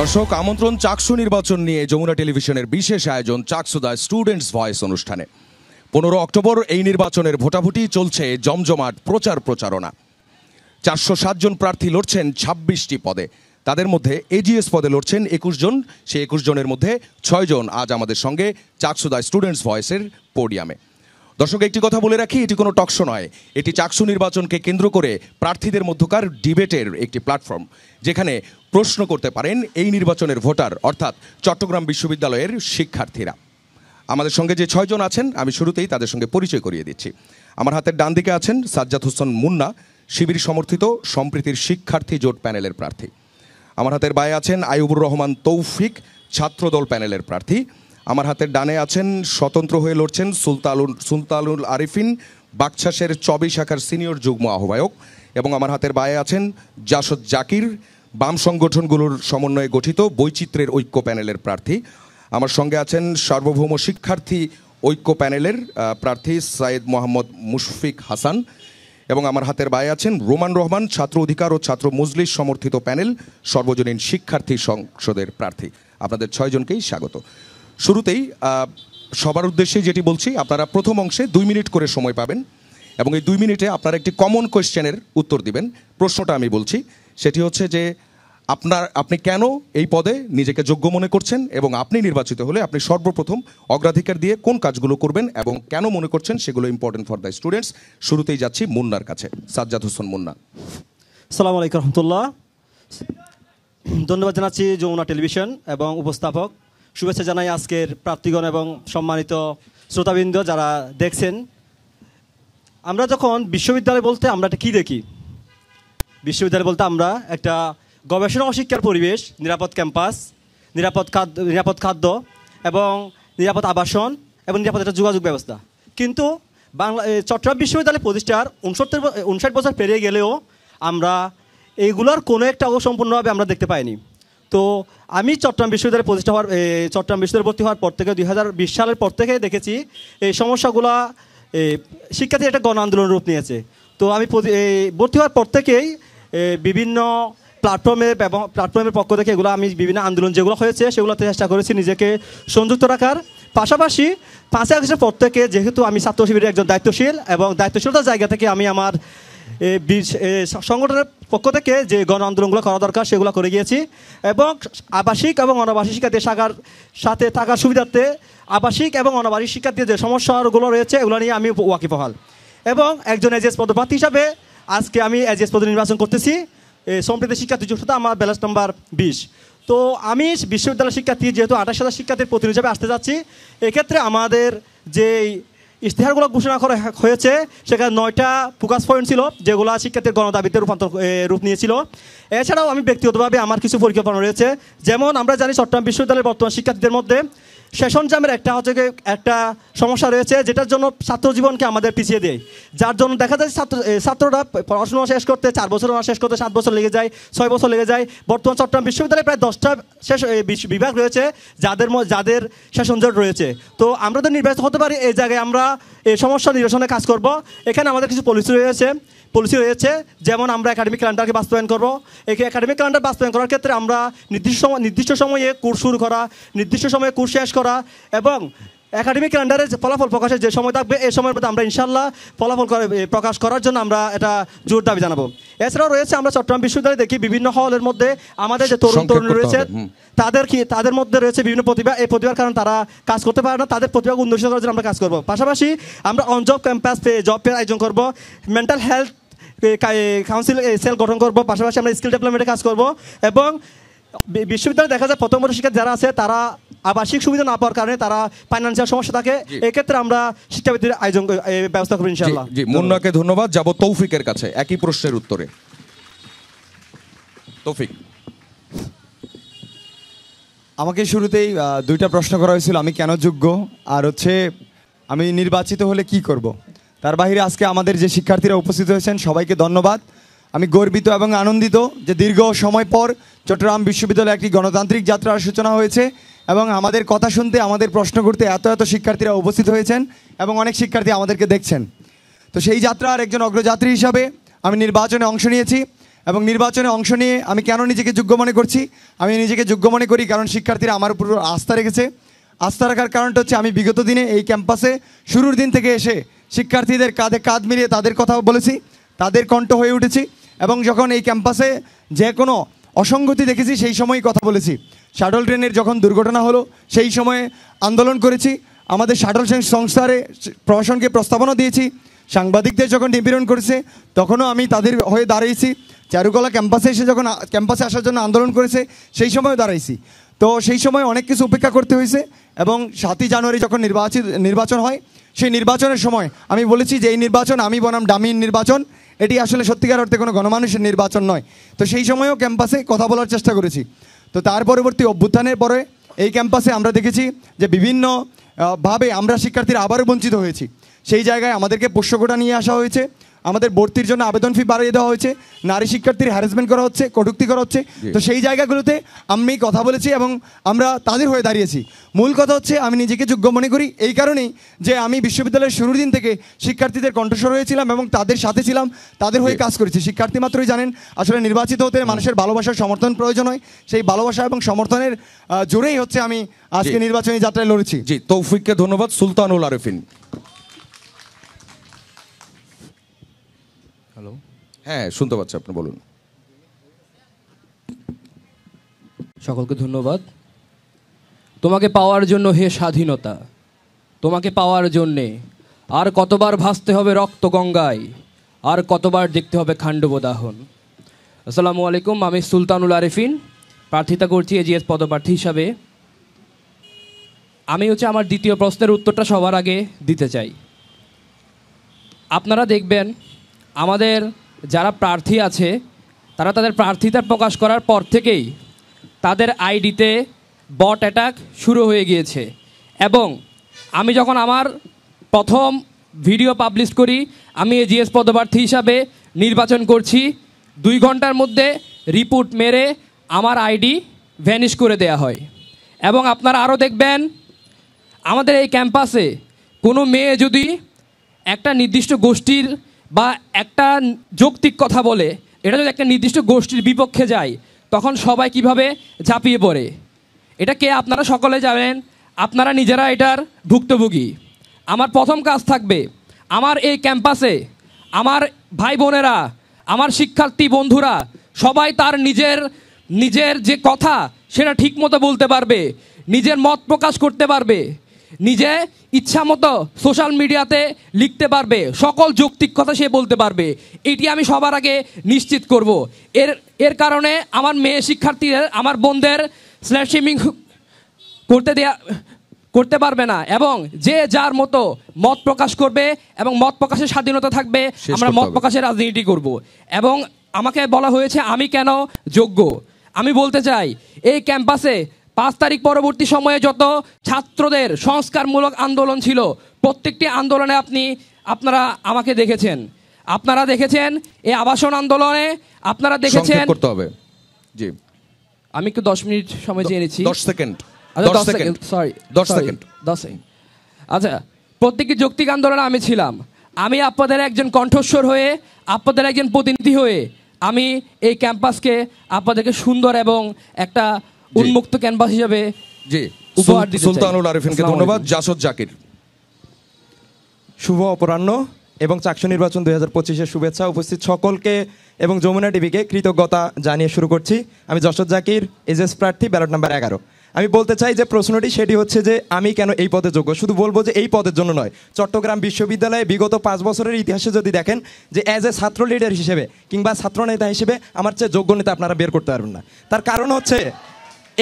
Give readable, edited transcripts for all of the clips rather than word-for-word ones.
দর্শক আমন্ত্রণ চাকসু নির্বাচন নিয়ে যমুনা টেলিভিশনের বিশেষ আয়োজন চাকসু দ্য স্টুডেন্টস ভয়েস অনুষ্ঠানে 15 অক্টোবর এই নির্বাচনের ভোটাভুটি চলছে জমজমাট প্রচারণা 407 জন প্রার্থী লড়ছেন 26টি পদে তাদের মধ্যে এজিএস পদে লড়ছেন 21 জন সেই 21 জনের মধ্যে 6 জন আজ আমাদের সঙ্গে চাকসু দ্য স্টুডেন্টস ভয়েসের পোডিয়ামে। দর্শক একটি কথা বলে রাখি, এটি কোনো টকশো নয়, এটি চাকসু নির্বাচনকে কেন্দ্র করে প্রার্থীদের মধ্যকার ডিবেটের একটি প্ল্যাটফর্ম, যেখানে প্রশ্ন করতে পারেন এই নির্বাচনের ভোটার অর্থাৎ চট্টগ্রাম বিশ্ববিদ্যালয়ের শিক্ষার্থীরা। আমাদের সঙ্গে যে 6 জন আছেন আমি শুরুতেই তাদের সঙ্গে পরিচয় করিয়ে দিচ্ছি। আমার হাতের ডান দিকে আছেন সাজ্জাদ হোসেন মুন্না, শিবির সমর্থিত সম্প্রীতির শিক্ষার্থী জোট প্যানেলের প্রার্থী। আমার হাতের বায়ে আছেন আইয়ুবুর রহমান তৌফিক, ছাত্রদল প্যানেলের প্রার্থী। আমার হাতের ডানে আছেন স্বতন্ত্র হয়ে লড়ছেন সুলতানুল আরিফিন, বাকছাসের চবি শাখার সিনিয়র যুগ্ম আহ্বায়ক। এবং আমার হাতের বায়ে আছেন জাসদ জাকির, বাম সংগঠনগুলোর সমন্বয়ে গঠিত বৈচিত্র্যের ঐক্য প্যানেলের প্রার্থী। আমার সঙ্গে আছেন সার্বভৌম শিক্ষার্থী ঐক্য প্যানেলের প্রার্থী সাইদ মোহাম্মদ মুশফিক হাসান। এবং আমার হাতের বায়ে আছেন রোমান রহমান, ছাত্র অধিকার ও ছাত্র মজলিস সমর্থিত প্যানেল সর্বজনীন শিক্ষার্থী সংসদের প্রার্থী। আপনাদের 6 জনকেই স্বাগত। শুরুতেই সবার উদ্দেশ্যে যেটি বলছি, আপনারা প্রথম অংশে 2 মিনিট করে সময় পাবেন এবং এই 2 মিনিটে আপনারা একটি কমন কোয়েশ্চেনের উত্তর দিবেন। প্রশ্নটা আমি বলছি, সেটি হচ্ছে যে আপনি কেন এই পদে নিজেকে যোগ্য মনে করছেন এবং আপনি নির্বাচিত হলে আপনি সর্বপ্রথম অগ্রাধিকার দিয়ে কোন কাজগুলো করবেন এবং কেন মনে করছেন সেগুলো ইম্পর্টেন্ট ফর দ্য স্টুডেন্টস। শুরুতেই যাচ্ছি মুন্নার কাছে, সাজ্জাদ হোসেন মুন্না। আসসালামু আলাইকুম রহমতুল্লাহ। ধন্যবাদ জানাচ্ছি যমুনা টেলিভিশন এবং উপস্থাপক। শুভেচ্ছা জানাই আজকের প্রার্থীগণ এবং সম্মানিত শ্রোতাবৃন্দ যারা দেখছেন। আমরা যখন বিশ্ববিদ্যালয় বলতে আমরা এটা কী দেখি? বিশ্ববিদ্যালয় বলতে আমরা একটা গবেষণা ও শিক্ষার পরিবেশ, নিরাপদ ক্যাম্পাস, নিরাপদ খাদ্য এবং নিরাপদ আবাসন এবং নিরাপদ একটা যোগাযোগ ব্যবস্থা। কিন্তু চট্টগ্রাম বিশ্ববিদ্যালয় প্রতিষ্ঠার 59 বছর পেরিয়ে গেলেও আমরা এইগুলোর কোনো একটা সম্পূর্ণভাবে আমরা দেখতে পাইনি। তো আমি চট্টগ্রাম বিশ্ববিদ্যালয় চট্টগ্রাম বিশ্ববিদ্যালয় ভর্তি হওয়ার পর থেকে 2020 সালের পর থেকে দেখেছি এই সমস্যাগুলো শিক্ষার্থীর একটা গণ আন্দোলনের রূপ নিয়েছে। তো আমি ভর্তি হওয়ার পর থেকেই বিভিন্ন প্ল্যাটফর্মের পক্ষ থেকে এগুলো আমি বিভিন্ন আন্দোলন যেগুলো হয়েছে সেগুলোতে চেষ্টা করেছি নিজেকে সংযুক্ত রাখার। পাশাপাশি 5 আগস্টের পর থেকে যেহেতু আমি ছাত্র শিবিরের একজন দায়িত্বশীল এবং দায়িত্বশীলতার জায়গা থেকে আমি আমার সংগঠনের পক্ষ থেকে যে গণ আন্দোলনগুলো করা দরকার সেগুলো করে গিয়েছি এবং আবাসিক এবং অনাবাসিক শিক্ষার্থী শাখার সাথে থাকার সুবিধার্থে আবাসিক এবং অনাবাসিক শিক্ষার্থীর যে সমস্যাগুলো রয়েছে এগুলো নিয়ে আমি ওয়াকিবহাল। এবং একজন এজিএস পদপ্রার্থী হিসাবে আজকে আমি এজিএস পদে নির্বাচন করতেছি। সম্প্রীতি শিক্ষার্থী জোটটা আমার ব্যালেন্স নাম্বার 20। তো আমি বিশ্ববিদ্যালয় শিক্ষার্থী যেহেতু 28,000 শিক্ষার্থীর প্রতিনিধি হিসাবে আসতে যাচ্ছি, এক্ষেত্রে আমাদের যে ইশতেহারগুলো ঘোষণা করা হয়েছে সেখানে 9টা ফোকাস পয়েন্ট ছিল যেগুলো শিক্ষার্থীর গণদাবিতে রূপ নিয়েছিল। এছাড়াও আমি ব্যক্তিগতভাবে আমার কিছু পরিকল্পনা রয়েছে। যেমন আমরা জানি চট্টগ্রাম বিশ্ববিদ্যালয়ের বর্তমান শিক্ষার্থীদের মধ্যে সেশন জামের একটা সমস্যা রয়েছে, যেটার জন্য ছাত্র জীবনকে আমাদের পিছিয়ে দেয়। যার জন্য দেখা যায় ছাত্ররা পড়াশোনা শেষ করতে 4 বছর শেষ করতে 7 বছর লেগে যায়, 6 বছর লেগে যায়। বর্তমান চট্টগ্রাম বিশ্ববিদ্যালয়ে প্রায় 10টা বিভাগ রয়েছে যাদের সেশন জট রয়েছে। তো আমরা তো নির্বাচিত হতে পারি, এই জায়গায় আমরা এই সমস্যা নিরসনে কাজ করব। এখানে আমাদের কিছু পলিসি রয়েছে, যেমন আমরা একাডেমিক ক্যালেন্ডারকে বাস্তবায়ন করব। এই একাডেমিক ক্যালেন্ডার বাস্তবায়ন করার ক্ষেত্রে আমরা নির্দিষ্ট সময়ে কোর্স শুরু করা, নির্দিষ্ট সময়ে কোর্স শেষ করা এবং একাডেমিক ক্যালেন্ডারের ফলাফল প্রকাশের যে সময় থাকবে এই সময়ের মধ্যে আমরা ইনশাল্লাহ ফলাফল প্রকাশ করার জন্য আমরা এটা জোর দাবি জানাবো। এছাড়াও রয়েছে আমরা চট্টগ্রাম বিশ্ববিদ্যালয়ে দেখি বিভিন্ন হলের মধ্যে আমাদের যে তরুণ রয়েছে তাদের মধ্যে রয়েছে বিভিন্ন প্রতিভা। এই প্রতিভার কারণে তারা কাজ করতে পারে না, তাদের প্রতিভা উন্নতি করার জন্য আমরা কাজ করব। পাশাপাশি আমরা on job campus job fair আয়োজন করব, মেন্টাল হেলথ কাউন্সিল সেল গঠন করব। পাশাপাশি আমরা স্কিল ডেভেলপমেন্টে কাজ করব এবং বিশ্ববিদ্যালয়ে দেখা যায় প্রথম বর্ষের শিক্ষার্থী যারা আছে তারা আবাসিক সুবিধা না পাওয়ার কারণে তারা ফাইন্যান্সিয়াল সমস্যা থাকে। এক্ষেত্রে আমরা শিক্ষাবৃত্তির আয়োজন ব্যবস্থা করব ইনশাআল্লাহ। জি, মুন্নাকে ধন্যবাদ। যাব তৌফিকের কাছে একই প্রশ্নের উত্তরে। তৌফিক, আমাকে শুরুতেই 2টা প্রশ্ন করা হয়েছিল, আমি কেন যোগ্য আর হচ্ছে আমি নির্বাচিত হলে কি করব। তার বাইরে আজকে আমাদের যে শিক্ষার্থীরা উপস্থিত হয়েছেন সবাইকে ধন্যবাদ। আমি গর্বিত এবং আনন্দিত যে দীর্ঘ সময় পর চট্টগ্রাম বিশ্ববিদ্যালয়ে একটি গণতান্ত্রিক যাত্রার সূচনা হয়েছে এবং আমাদের কথা শুনতে, আমাদের প্রশ্ন করতে এত শিক্ষার্থীরা উপস্থিত হয়েছেন এবং অনেক শিক্ষার্থী আমাদেরকে দেখছেন। তো সেই যাত্রার একজন অগ্রযাত্রী হিসাবে আমি নির্বাচনে অংশ নিয়েছি এবং নির্বাচনে অংশ নিয়ে আমি কেন নিজেকে যোগ্য মনে করছি? আমি নিজেকে যোগ্য মনে করি কারণ শিক্ষার্থীরা আমার উপর আস্থা রেখেছে। আস্থা রাখার কারণটা হচ্ছে আমি বিগত দিনে এই ক্যাম্পাসে শুরুর দিন থেকে এসে শিক্ষার্থীদের কাঁধে কাঁধ মিলিয়ে তাদের কথা বলেছি, তাদের কণ্ঠ হয়ে উঠেছি এবং যখন এই ক্যাম্পাসে যে কোনো অসঙ্গতি দেখেছি সেই সময়ই কথা বলেছি। শাটল ট্রেনের যখন দুর্ঘটনা হলো সেই সময়ে আন্দোলন করেছি, আমাদের শাটল সংস্থারে প্রশাসনকে প্রস্তাবনা দিয়েছি। সাংবাদিকদের যখন নিপীড়ন করেছে তখনও আমি তাদের হয়ে দাঁড়িয়েছি। চারুকলা ক্যাম্পাসে এসে যখন ক্যাম্পাসে আসার জন্য আন্দোলন করেছে সেই সময়ও দাঁড়াইছি। তো সেই সময় অনেক কিছু উপেক্ষা করতে হয়েছে এবং 7ই জানুয়ারি যখন নির্বাচন হয় সেই নির্বাচনের সময় আমি বলেছি যে এই নির্বাচন আমি বনাম ডামির নির্বাচন, এটি আসলে সত্যিকার অর্থে কোনো গণমানুষের নির্বাচন নয়। তো সেই সময়ও ক্যাম্পাসে কথা বলার চেষ্টা করেছি। তো তার পরবর্তী অভ্যুত্থানের পরে এই ক্যাম্পাসে আমরা দেখেছি যে বিভিন্ন ভাবে আমরা শিক্ষার্থীরা আবারও বঞ্চিত হয়েছি। সেই জায়গায় আমাদেরকে পোষ্যকোটা নিয়ে আসা হয়েছে, আমাদের ভর্তির জন্য আবেদন ফি বাড়িয়ে দেওয়া হয়েছে, নারী শিক্ষার্থীর হ্যারাসমেন্ট করা হচ্ছে, কটূক্তি করা হচ্ছে। তো সেই জায়গাগুলোতে আমি কথা বলেছি এবং আমরা তাদের হয়ে দাঁড়িয়েছি। মূল কথা হচ্ছে আমি নিজেকে যোগ্য মনে করি এই কারণেই যে আমি বিশ্ববিদ্যালয়ের শুরুর দিন থেকে শিক্ষার্থীদের কণ্ঠস্বর হয়েছিলাম এবং তাদের সাথে ছিলাম, তাদের হয়ে কাজ করেছি। শিক্ষার্থী মাত্রই জানেন আসলে নির্বাচিত হতে মানুষের ভালোবাসার সমর্থন প্রয়োজন হয়, সেই ভালোবাসা এবং সমর্থনের জোরেই হচ্ছে আমি আজকে নির্বাচনী যাত্রায় লড়েছি। জি, তৌফিককে ধন্যবাদ। সুলতানুল আরেফিন। হ্যালো, হ্যাঁ শুনতে পাচ্ছি, আপনি বলুন। সকলকে ধন্যবাদ। তোমাকে পাওয়ার জন্য হে স্বাধীনতা, তোমাকে পাওয়ার জন্যে আর কতবার ভাসতে হবে রক্ত গঙ্গায়, আর কতবার দেখতে হবে খান্ডব দাহন। আসসালামু আলাইকুম, আমি সুলতানুল আরেফিন, প্রার্থিতা করছি এজিএস পদপ্রার্থী হিসাবে। আমি আমার দ্বিতীয় প্রশ্নের উত্তরটা সবার আগে দিতে চাই। আপনারা দেখবেন আমাদের যারা প্রার্থী আছে তারা তাদের প্রার্থিতা প্রকাশ করার পর থেকেই তাদের আইডিতে বট অ্যাটাক শুরু হয়ে গিয়েছে। এবং আমি যখন আমার প্রথম ভিডিও পাবলিশ করি, আমি এজিএস পদপ্রার্থী হিসাবে নির্বাচন করছি, 2 ঘন্টার মধ্যে রিপোর্ট মেরে আমার আইডি ভ্যানিশ করে দেয়া হয়। এবং আপনারা আরও দেখবেন আমাদের এই ক্যাম্পাসে কোনো মেয়ে যদি একটা নির্দিষ্ট গোষ্ঠীর বা একটা যৌক্তিক কথা বলে, এটা যদি একটা নির্দিষ্ট গোষ্ঠীর বিপক্ষে যায়, তখন সবাই কিভাবে ঝাঁপিয়ে পড়ে। এটা কে আপনারা সকলে জানেন, আপনারা নিজেরা এটার ভুক্তভোগী। আমার প্রথম কাজ থাকবে আমার এই ক্যাম্পাসে আমার ভাই বোনেরা, আমার শিক্ষার্থী বন্ধুরা সবাই তার নিজের যে কথা সেটা ঠিক মতো বলতে পারবে, নিজের মত প্রকাশ করতে পারবে, নিজে ইচ্ছা মতো সোশ্যাল মিডিয়াতে লিখতে পারবে, সকল যৌক্তিক কথা সে বলতে পারবে। এটি আমি সবার আগে নিশ্চিত করব। এর কারণে আমার মেয়ে শিক্ষার্থীদের, আমার বোনদের স্ল্যাশ শেমিং করতে পারবে না এবং যে যার মতো মত প্রকাশ করবে এবং মত প্রকাশের স্বাধীনতা থাকবে। আমরা মত প্রকাশের রাজনীতি করব। এবং আমাকে বলা হয়েছে আমি কেন যোগ্য। আমি বলতে চাই এই ক্যাম্পাসে 5 তারিখ পরবর্তী সময়ে যত ছাত্রদের সংস্কারমূলক আন্দোলন ছিল, প্রত্যেকটি আন্দোলনে আপনারা আমাকে দেখেছেন। আপনারা দেখেছেন এই আবাসন আন্দোলনে, আপনারা দেখেছেন। করতে হবে। জি, আমি একটু 10 মিনিট সময় চেয়ে নিচ্ছি। 10 সেকেন্ড। Sorry, 10 second. আচ্ছা, প্রত্যেকটি যৌক্তিক আন্দোলনে আমি ছিলাম। আমি আপনাদের একজন কণ্ঠস্বর হয়ে, আপনাদের একজন প্রতিনিধি হয়ে আমি এই ক্যাম্পাসকে আপনাদেরকে সুন্দর এবং একটা উন্মুক্ত ক্যাম্পাস হিসেবে উপহার দিতে চাই। সুলতানুল আরেফিনকে ধন্যবাদ। জাসদ জাকির। শুভ অপরাহ্ন এবং চাকসু নির্বাচন 2025-এর শুভেচ্ছা উপস্থিত সকলকে এবং যমুনা টিভিকে কৃতজ্ঞতা জানিয়ে শুরু করছি। আমি জাসদ জাকির, এজেস প্রার্থী, ব্যালট নাম্বার 11। আমি বলতে চাই যে প্রশ্নটি সেটি হচ্ছে যে আমি কেন এই পদে যোগ্য। শুধু বলবো যে এই পদের জন্য নয়, চট্টগ্রাম বিশ্ববিদ্যালয়ে বিগত 5 বছরের ইতিহাসে যদি দেখেন যে অ্যাজ এ ছাত্র লিডার হিসেবে কিংবা ছাত্র নেতা হিসেবে আমার চেয়ে যোগ্য নেতা আপনারা বের করতে পারবেন না। তার কারণ হচ্ছে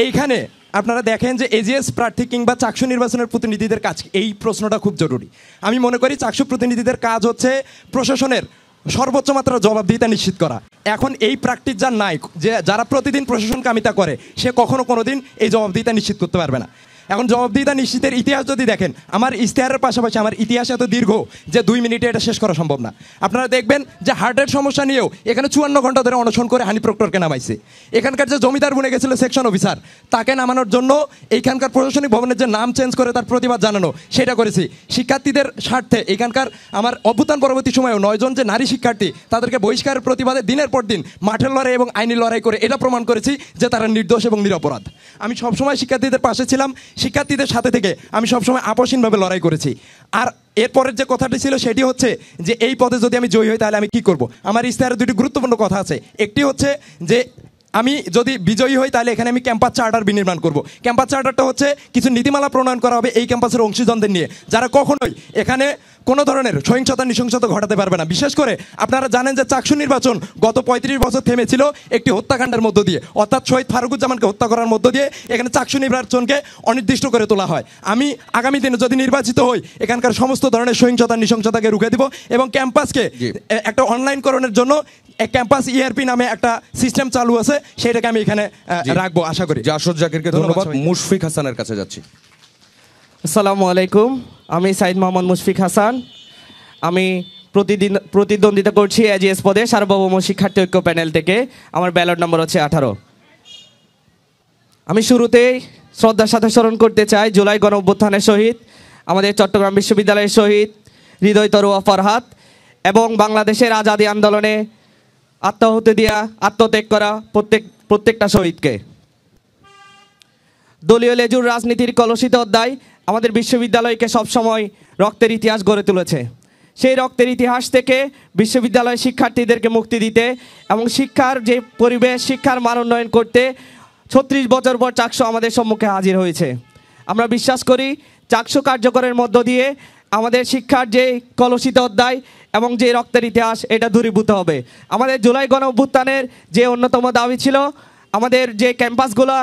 এইখানে আপনারা দেখেন যে এজিএস প্রার্থী কিংবা চাকসু নির্বাচনের প্রতিনিধিদের কাজ, এই প্রশ্নটা খুব জরুরি। আমি মনে করি চাকসু প্রতিনিধিদের কাজ হচ্ছে প্রশাসনের সর্বোচ্চ মাত্রার জবাবদিহিতা নিশ্চিত করা। এখন এই প্র্যাকটিস যার নাই, যে যারা প্রতিদিন প্রশাসন কামিতা করে, সে কখনো কোনোদিন এই জবাবদিহিতা নিশ্চিত করতে পারবে না। এখন জবাবদিহিতা নিশ্চিতের ইতিহাস যদি দেখেন, আমার ইশতেহারের পাশাপাশি আমার ইতিহাস এত দীর্ঘ যে 2 মিনিটে এটা শেষ করা সম্ভব না। আপনারা দেখবেন যে হার্টের সমস্যা নিয়েও এখানে 54 ঘন্টা ধরে অনশন করে হানি প্রক্টরকে নামাইছে। এখানকার যে জমিদার বনে গেছিল সেকশন অফিসার, তাকে নামানোর জন্য এইখানকার প্রশাসনিক ভবনের যে নাম চেঞ্জ করে তার প্রতিবাদ জানানো, সেটা করেছি। শিক্ষার্থীদের স্বার্থে এখানকার আমার অভ্যুত্থান পরবর্তী সময়েও 9 জন যে নারী শিক্ষার্থী, তাদেরকে বহিষ্কারের প্রতিবাদে দিনের পর দিন মাঠের লড়াই এবং আইনি লড়াই করে এটা প্রমাণ করেছি যে তারা নির্দোষ এবং নিরপরাধ। আমি সবসময় শিক্ষার্থীদের পাশে ছিলাম, শিক্ষার্থীদের সাথে থেকে আমি সবসময় আপোষহীনভাবে লড়াই করেছি। আর এরপরের যে কথাটি ছিল সেটি হচ্ছে যে এই পদে যদি আমি জয়ী হই তাহলে আমি কি করব। আমার ইশতেহারে দুটি গুরুত্বপূর্ণ কথা আছে। একটি হচ্ছে যে আমি যদি বিজয়ী হই তাহলে এখানে আমি ক্যাম্পাস চার্টার বিনির্মাণ করব। ক্যাম্পাস চার্টারটা হচ্ছে কিছু নীতিমালা প্রণয়ন করা হবে এই ক্যাম্পাসের অংশীজনদের নিয়ে, যারা কখনোই এখানে কোনো ধরনের সহিংসতা নৃশংসতা ঘটাতে পারবে না। বিশেষ করে আপনারা জানেন যে চাকসু নির্বাচন গত 35 বছর থেমেছিল একটি হত্যাকাণ্ডের মধ্য দিয়ে, অর্থাৎ শহীদ ফারুকুজ্জামানকে হত্যা করার মধ্য দিয়ে এখানে চাকসু নির্বাচনকে অনির্দিষ্ট করে তোলা হয়। আমি আগামী দিনে যদি নির্বাচিত হই এখানকার সমস্ত ধরনের সহিংসতা নৃশংসতাকে রুখে দিব এবং ক্যাম্পাসকে একটা অনলাইনকরণের জন্য ক্যাম্পাস ইআরপি নামে একটা সিস্টেম চালু আছে, সেটাকে আমি এখানে রাখবো আশা করি। জাসদ জাকিরকে ধন্যবাদ। মুশফিক হাসানের কাছে যাচ্ছি। আসসালামু আলাইকুম, আমি সাইদ মোহাম্মদ মুশফিক হাসান। আমি প্রতিদ্বন্দ্বিতা করছি এজিএস পদে সার্বভৌম শিক্ষার্থী ঐক্য প্যানেল থেকে। আমার ব্যালট নম্বর হচ্ছে 18। আমি শুরুতেই শ্রদ্ধার সাথে স্মরণ করতে চাই জুলাই গণ অভ্যুত্থানের শহীদ, আমাদের চট্টগ্রাম বিশ্ববিদ্যালয়ের শহীদ হৃদয় তরুয়া ফরহাদ এবং বাংলাদেশের আজাদী আন্দোলনে আত্মাহুতি দিয়া আত্মত্যাগ করা প্রত্যেকটা শহীদকে। দলীয় লেজুর রাজনীতির কলুষিত অধ্যায় আমাদের বিশ্ববিদ্যালয়কে সবসময় রক্তের ইতিহাস গড়ে তুলেছে। সেই রক্তের ইতিহাস থেকে বিশ্ববিদ্যালয়ের শিক্ষার্থীদেরকে মুক্তি দিতে এবং শিক্ষার যে পরিবেশ, শিক্ষার মান উন্নয়ন করতে 36 বছর পর চাকসু আমাদের সম্মুখে হাজির হয়েছে। আমরা বিশ্বাস করি চাকসু কার্যকরের মধ্য দিয়ে আমাদের শিক্ষার যে কলুষিত অধ্যায় এবং যে রক্তের ইতিহাস এটা দূরীভূত হবে। আমাদের জুলাই গণ অভ্যুত্থানের যে অন্যতম দাবি ছিল আমাদের যে ক্যাম্পাসগুলো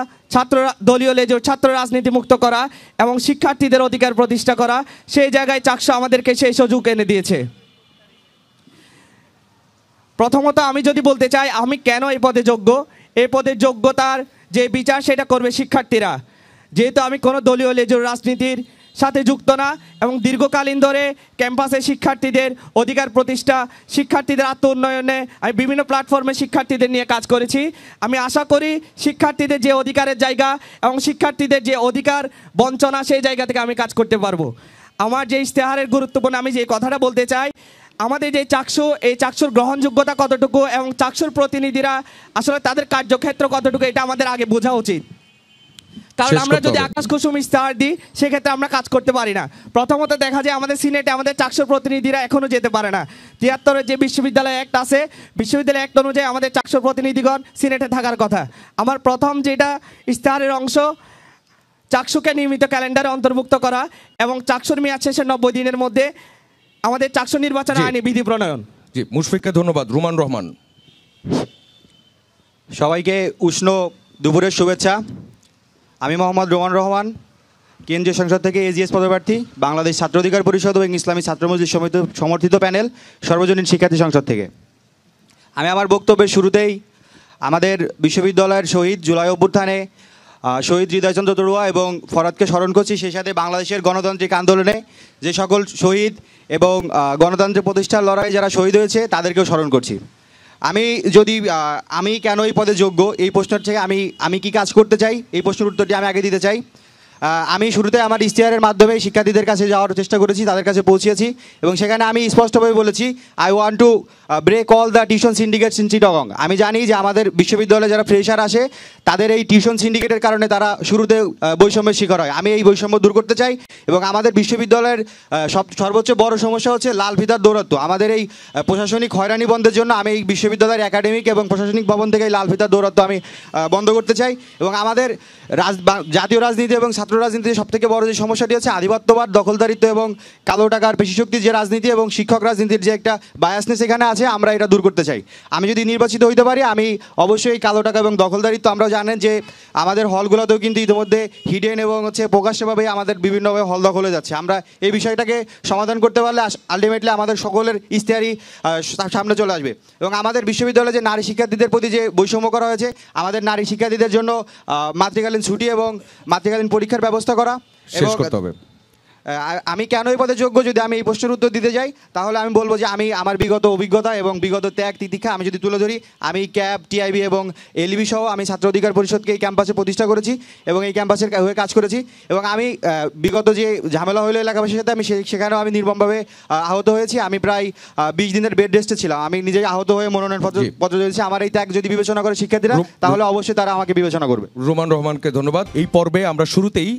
দলীয় লেজুর ছাত্র রাজনীতি মুক্ত করা এবং শিক্ষার্থীদের অধিকার প্রতিষ্ঠা করা, সেই জায়গায় চাকসু আমাদেরকে সেই সুযোগ এনে দিয়েছে। প্রথমত আমি যদি বলতে চাই আমি কেন এই পদে যোগ্য, এই পদের যোগ্যতার যে বিচার সেটা করবে শিক্ষার্থীরা। যেহেতু আমি কোনো দলীয় লেজুর রাজনীতির সাথে যুক্ত না এবং দীর্ঘকালীন ধরে ক্যাম্পাসে শিক্ষার্থীদের অধিকার প্রতিষ্ঠা, শিক্ষার্থীদের আত্ম উন্নয়নে আমি বিভিন্ন প্ল্যাটফর্মে শিক্ষার্থীদের নিয়ে কাজ করেছি। আমি আশা করি শিক্ষার্থীদের যে অধিকারের জায়গা এবং শিক্ষার্থীদের যে অধিকার বঞ্চনা, সেই জায়গা থেকে আমি কাজ করতে পারবো। আমার যে ইশতেহারের গুরুত্বপূর্ণ আমি যে কথাটা বলতে চাই, আমাদের যে চাকসু, এই চাকসুর গ্রহণযোগ্যতা কতটুকু এবং চাকসুর প্রতিনিধিরা আসলে তাদের কার্যক্ষেত্র কতটুকু, এটা আমাদের আগে বোঝা উচিত। কারণ আমরা যদি আকাশ কুসুম ইশতেহার দিই সেক্ষেত্রে আমরা কাজ করতে পারি না। প্রথমত দেখা যায় আমাদের সিনেটে আমাদের চাকসুর প্রতিনিধিরা এখনও যেতে পারে না। 73-এর যে বিশ্ববিদ্যালয় অ্যাক্ট আছে, বিশ্ববিদ্যালয় অ্যাক্ট অনুযায়ী আমাদের চাকসুর প্রতিনিধিগণ সিনেটে থাকার কথা। আমার প্রথম যেটা ইশতেহারের অংশ, চাকসুকে নিয়মিত ক্যালেন্ডারে অন্তর্ভুক্ত করা এবং চাকসুর মেয়াদ শেষের 90 দিনের মধ্যে আমাদের চাকসু নির্বাচন আইনি বিধি প্রণয়ন। জি, মুশফিককে ধন্যবাদ। রুমান রহমান। সবাইকে উষ্ণ দুপুরের শুভেচ্ছা। আমি মোহাম্মদ রোমান রহমান, কেন্দ্রীয় সংসদ থেকে এজিএস পদপ্রার্থী, বাংলাদেশ ছাত্র অধিকার পরিষদ এবং ইসলামী ছাত্র মজলিস সমর্থিত প্যানেল, সর্বজনীন শিক্ষার্থী সংসদ থেকে। আমি আমার বক্তব্যের শুরুতেই আমাদের বিশ্ববিদ্যালয়ের শহীদ, জুলাই অভ্যুত্থানে শহীদ হৃদয়চন্দ্র তরুয়া এবং ফরহাদকে স্মরণ করছি। সেই সাথে বাংলাদেশের গণতান্ত্রিক আন্দোলনে যে সকল শহীদ এবং গণতন্ত্রের প্রতিষ্ঠার লড়াই যারা শহীদ হয়েছে তাদেরকেও স্মরণ করছি। আমি কেন এই পদে যোগ্য, এই প্রশ্নের থেকে আমি কি কাজ করতে চাই, এই প্রশ্নের উত্তরটি আমি আগে দিতে চাই। আমি শুরুতে আমার ইশতেহারের মাধ্যমে শিক্ষার্থীদের কাছে যাওয়ার চেষ্টা করেছি, তাদের কাছে পৌঁছেছি এবং সেখানে আমি স্পষ্টভাবে বলেছি I want to break all the tuition syndicates in Chittagong. আমি জানি যে আমাদের বিশ্ববিদ্যালয়ে যারা ফ্রেশার আসে তাদের এই টিউশন সিন্ডিকেটের কারণে তারা শুরুতে বৈষম্যের শিকার হয়। আমি এই বৈষম্য দূর করতে চাই এবং আমাদের বিশ্ববিদ্যালয়ের সর্বোচ্চ বড় সমস্যা হচ্ছে লাল ফিতার দৌরাত্ম্য। আমাদের এই প্রশাসনিক হয়রানি বন্ধের জন্য আমি এই বিশ্ববিদ্যালয়ের একাডেমিক এবং প্রশাসনিক ভবন থেকে এই লাল ফিতার দৌরাত্ম্য আমি বন্ধ করতে চাই এবং আমাদের জাতীয় রাজনীতি এবং ছাত্র রাজনীতির সবথেকে বড় যে সমস্যাটি হচ্ছে আধিপত্যবাদ, দখলদারিত্ব এবং কালো টাকার পেশিশক্তির যে রাজনীতি এবং শিক্ষক রাজনীতির যে একটা বায়াসনেস এখানে আছে, আমরা এটা দূর করতে চাই। আমি যদি নির্বাচিত হইতে পারি আমি অবশ্যই কালো টাকা এবং দখলদারিত্ব, আমরা জানেন যে আমাদের হলগুলোতেও কিন্তু ইতিমধ্যে হিডেন এবং প্রকাশ্যভাবে আমাদের বিভিন্নভাবে হল দখল হয়ে যাচ্ছে। আমরা এই বিষয়টাকে সমাধান করতে পারলে আলটিমেটলি আমাদের সকলের ইশতেহারই সামনে চলে আসবে। এবং আমাদের বিশ্ববিদ্যালয়ে যে নারী শিক্ষার্থীদের প্রতি যে বৈষম্য করা হয়েছে, আমাদের নারী শিক্ষার্থীদের জন্য মাতৃকালীন ছুটি এবং মাতৃকালীন পরীক্ষা শিক্ষার ব্যবস্থা করা। শেষ করতে হবে। আমি কেন এই পদে যোগ্য, যদি আমি এই প্রশ্নের উত্তর দিতে যাই তাহলে আমি বলবো যে আমি আমার বিগত অভিজ্ঞতা এবং বিগত ত্যাগ তিতিক্ষা আমি যদি তুলে ধরি, আমি ক্যাব, টিআইবি এবং এলইবি সহ আমি ছাত্র অধিকার পরিষদকে এই ক্যাম্পাসে প্রতিষ্ঠা করেছি এবং এই ক্যাম্পাসের হয়ে কাজ করেছি। এবং আমি বিগত যে ঝামেলা হলো এলাকাবাসীর সাথে, আমি সেখানেও আমি নির্মমভাবে আহত হয়েছি। আমি প্রায় 20 দিনের বেড রেস্টে ছিলাম। আমি নিজেই আহত হয়ে মনোনয়নপত্র দিয়েছি। আমার এই ত্যাগ যদি বিবেচনা করে শিক্ষার্থীরা, তাহলে অবশ্যই তারা আমাকে বিবেচনা করবে। রোমান রহমানকে ধন্যবাদ। এই পর্বে আমরা শুরুতেই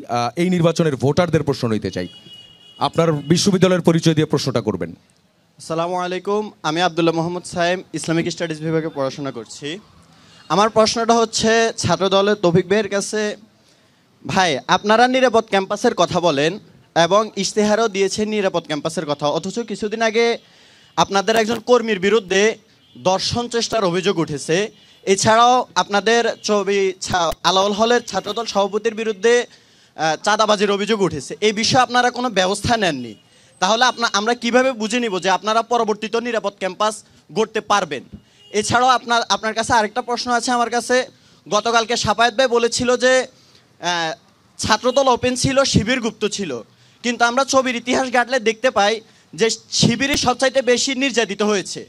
এই নির্বাচনের ভোটারদের প্রশ্ন নিতে চাই। আপনার বিশ্ববিদ্যালয়ের পরিচয় দিয়ে প্রশ্নটা করবেন। আসসালামু আলাইকুম, আমি আব্দুল্লাহ মোহাম্মদ সাইম, ইসলামিক স্টাডিজ বিভাগে পড়াশোনা করছি। আমার প্রশ্নটা হচ্ছে ছাত্রদলের তৌফিক ভাইয়ের কাছে। ভাই, আপনারা নিরাপদ ক্যাম্পাসের কথা বলেন এবং ইশতেহারও দিয়েছেন নিরাপদ ক্যাম্পাসের কথা, অথচ কিছুদিন আগে আপনাদের একজন কর্মীর বিরুদ্ধে দর্শন চেষ্টার অভিযোগ উঠেছে। এছাড়াও আপনাদের আলাউল হলের ছাত্রদল সভাপতির বিরুদ্ধে চাঁদাবাজির অভিযোগ উঠেছে। এই বিষয়ে আপনারা কোনো ব্যবস্থা নেননি। তাহলে আমরা কিভাবে বুঝে নিব যে আপনারা পরবর্তীতে নিরাপদ ক্যাম্পাস গড়তে পারবেন? এছাড়াও আপনার কাছে আরেকটা প্রশ্ন আছে আমার কাছে। গতকালকে সাফায়েত ভাই বলেছিল যে ছাত্রদল ওপেন ছিল, শিবির গুপ্ত ছিল, কিন্তু আমরা ছবির ইতিহাস ঘাটলে দেখতে পাই যে শিবিরই সবচাইতে বেশি নির্যাতিত হয়েছে।